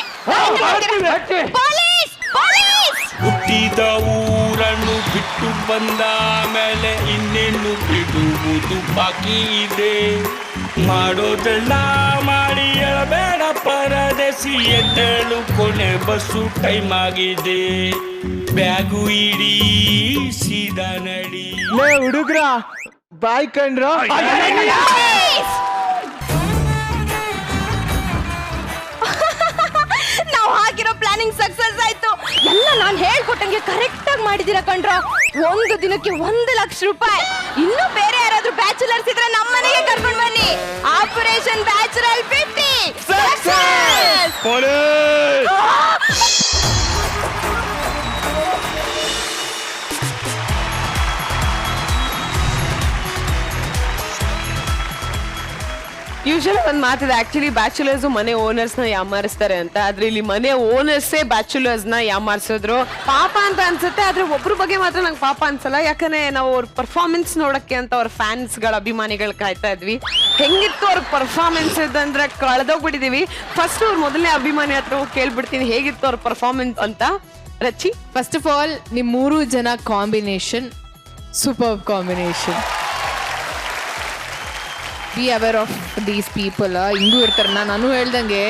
Police, police. ಹುಟ್ಟಿದ ಊರನ್ನು ಬಿಟ್ಟು ಬಂದ ಮೇಲೆ ಇನ್ನೇನು ಬಿಡುವುದು ಬಾಕಿ ಇದೆ. ಮಾಡೋದೆಲ್ಲ ಮಾಡಿ ಹೇಳಬೇಡ ಪರದೇಸಿ, ಎದ್ದೇಳು ಕೊನೆ ಬಸ್ಸು ಟೈಮ್ ಆಗಿದೆ. ಬ್ಯಾಗು ಇಡೀ ಸೀದಾ ನಡಿ. ಹುಡುಗ್ರ ಬಾಯ್ ಕಂಡ್ರ? ನಾವು ಹಾಕಿರೋ ಪ್ಲಾನಿಂಗ್ ಸಕ್ಸಸ್ ಆಯ್ತು. ಎಲ್ಲ ನಾನ್ ಹೇಳ್ಕೊಟ್ಟಂಗೆ ಕರೆಕ್ಟ್ ಆಗಿ ಮಾಡಿದೀರಾ ಕಣ್ರೋ. ಒಂದು ದಿನಕ್ಕೆ 1 ಲಕ್ಷ ರೂಪಾಯಿ. ಇನ್ನು ಬೇರೆ ಯಾರಾದ್ರೂ ಬ್ಯಾಚುಲರ್ಸ್ ಇದ್ರೆ ನಮ್ಮ ಮನೆಗೆ ಕರ್ಕೊಂಡು ಬನ್ನಿ. Operation bachelor 50 success. ಯೂಶಲಿ ಒಂದ್ ಮಾತಿದೆ, ಆಕ್ಚುಲಿ ಬ್ಯಾಚುಲರ್ಸ್ ಮನೆ ಓನರ್ಸ್ ನ ಯಾಮಾರಿಸ್ತಾರೆ ಅಂತ. ಆದ್ರೆ ಇಲ್ಲಿ ಮನೆ ಓನರ್ಸೇ ಬ್ಯಾಚುಲರ್ಸ್ ನ ಯಾಮಾರಿಸಿದ್ರು. ಪಾಪ ಅಂತ ಅನ್ಸುತ್ತೆ, ಆದ್ರೆ ಒಬ್ರ ಬಗ್ಗೆ ಮಾತ್ರ ನಂಗೆ ಪಾಪ ಅನ್ಸಲ್ಲ. ಯಾಕಂದ್ರೆ ನಾವು ಅವ್ರ ಪರ್ಫಾರ್ಮೆನ್ಸ್ ನೋಡಕ್ಕೆ ಅಂತ ಅವ್ರ ಫ್ಯಾನ್ಸ್ ಗಳ ಅಭಿಮಾನಿಗಳು ಕಾಯ್ತಾ ಇದ್ವಿ. ಹೆಂಗಿತ್ತು ಅವ್ರ ಪರ್ಫಾರ್ಮೆನ್ಸ್ ಅಂದ್ರೆ ಕಳೆದೋಗ್ಬಿಟ್ಟಿದೀವಿ. ಫಸ್ಟ್ ಅವ್ರ ಮೊದಲನೇ ಅಭಿಮಾನಿ ಹತ್ರ ಹೋಗಿ ಕೇಳ್ಬಿಡ್ತೀನಿ ಹೇಗಿತ್ತು ಅವ್ರ ಪರ್ಫಾರ್ಮೆನ್ಸ್ ಅಂತ. ರಚಿ, ಫಸ್ಟ್ ಆಫ್ ಆಲ್ ನಿಮ್ 3 ಜನ combination super combination. Be aware of these people. ಹಿಂಗೂ ಇರ್ತಾರೆ. ನಾನು ಹೇಳ್ದಂಗೆ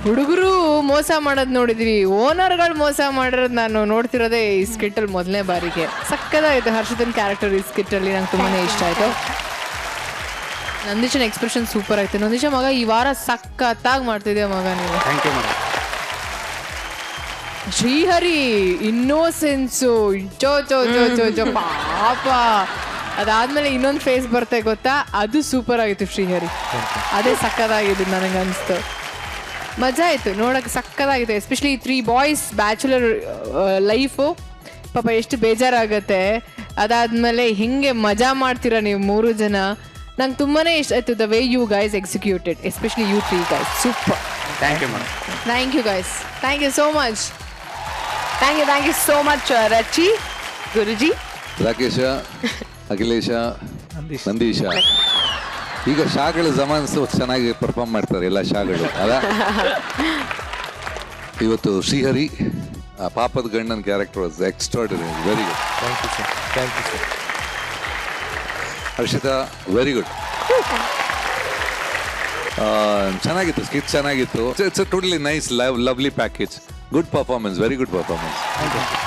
ಹುಡುಗರು ಮೋಸ ಮಾಡೋದು ನೋಡಿದ್ವಿ, ಓನರ್ಗಳು ಮೋಸ ಮಾಡಿರೋದು ನಾನು ನೋಡ್ತಿರೋದೇ ಈ ಸ್ಕಿಟ್ಟಲ್ಲಿ ಮೊದಲನೇ ಬಾರಿಗೆ. ಸಕ್ಕದಾಗಿತ್ತು ಹರ್ಷದನ್ ಕ್ಯಾರೆಕ್ಟರ್ ಈ ಸ್ಕಿಟ್ಟಲ್ಲಿ, ನಂಗೆ ತುಂಬಾನೇ ಇಷ್ಟ ಆಯ್ತು. ನಂದೀಶನ್ ಎಕ್ಸ್ಪ್ರೆಷನ್ ಸೂಪರ್ ಆಯ್ತು. ನಂದೀಶ ಮಗ ಈ ವಾರ ಸಖತ್ತಾಗಿ ಮಾಡ್ತಿದ್ದೆ ಮಗ ನೀವು. Thank you madam. Srihari innocence ಚೋ ಚೋ ಚೋ ಚೋ ಚೋ ಪಾಪ. ಅದಾದ್ಮೇಲೆ ಇನ್ನೊಂದು ಫೇಸ್ ಬರ್ತೆ ಗೊತ್ತಾ, ಅದು ಸೂಪರ್ ಆಗಿತ್ತು ಶ್ರೀಹರಿ. ಅದೇ ಸಕ್ಕದಾಗಿದ್ದು ನನಗೆ ಅನಿಸ್ತು. ಮಜಾ ಆಯ್ತು ನೋಡಕ್ಕೆ, ಸಕ್ಕದಾಗಿತ್ತು. ಎಸ್ಪೆಷಲಿ 3 ಬಾಯ್ಸ್ ಬ್ಯಾಚುಲರ್ ಲೈಫು ಪಾಪ ಎಷ್ಟು ಬೇಜಾರಾಗತ್ತೆ. ಅದಾದ್ಮೇಲೆ ಹಿಂಗೆ ಮಜಾ ಮಾಡ್ತೀರಾ ನೀವು 3 ಜನ. ನಂಗೆ ತುಂಬಾನೇ ಇಷ್ಟ ಆಯ್ತು the way you guys executed, especially you 3 guys. Super. Thank you madam. Thank you guys, thank you so much. Thank you so much Rachi, Guruji, Rakesh, Akhilesh, Nandish. ಈಗ ಶಾಗಳು ಜಮಾನ್ಸು ಚೆನ್ನಾಗಿ ಪರ್ಫಾರ್ಮ್ ಮಾಡ್ತಾರೆ ಎಲ್ಲ ಶಾಗಳು ಅಲ್ಲ. ಇವತ್ತು ಶ್ರೀಹರಿ ಆ ಪಾಪದ ಗಂಡನ character was extraordinary, very good. Thank you sir, thank you sir. Harshita very good, ಚೆನ್ನಾಗಿತ್ತು ಸ್ಕಿಟ್, ಚೆನ್ನಾಗಿತ್ತು. It's totally nice lovely package. Good performance, very good performance.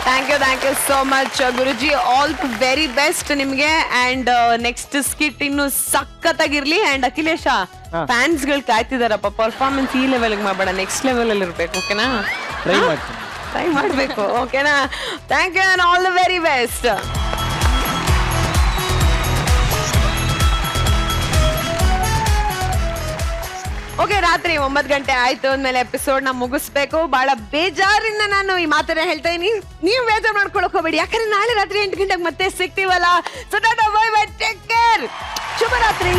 Thank you so much Guruji. All the very best ನಿಮ್ಗೆ. And next skit ಇನ್ನು ಸಖತ್ತಾಗಿರ್ಲಿ. And Akhilesh, fans ಗಳು ಕಾಯ್ತಿದಾರಪ್ಪ, performance ಈ level ಮಾಡಬೇಡ, next level ಅಲ್ಲಿ ಇರ್ಬೇಕು. ಓಕೆನಾ? ಟ್ರೈ ಮಾಡ್ಬೇಕು. ಓಕೆನಾ? Thank you and all the very best. Okay, ರಾತ್ರಿ 9 ಗಂಟೆ ಆಯ್ತು ಅಂದ್ಮೇಲೆ ಎಪಿಸೋಡ್ ನ ಮುಗಿಸ್ಬೇಕು. ಬಹಳ ಬೇಜಾರಿಂದ ನಾನು ಈ ಮಾತನ್ನ ಹೇಳ್ತಾ ಇದೀನಿ. ನೀವು ಬೇಜಾರು ಮಾಡ್ಕೊಳಕ್ ಹೋಗ್ಬೇಡಿ, ಯಾಕಂದ್ರೆ ನಾಳೆ ರಾತ್ರಿ 8 ಗಂಟೆಗೆ ಮತ್ತೆ ಸಿಗ್ತೀವಲ್ಲ. So tata, bye bye, take care, ಶುಭರಾತ್ರಿ.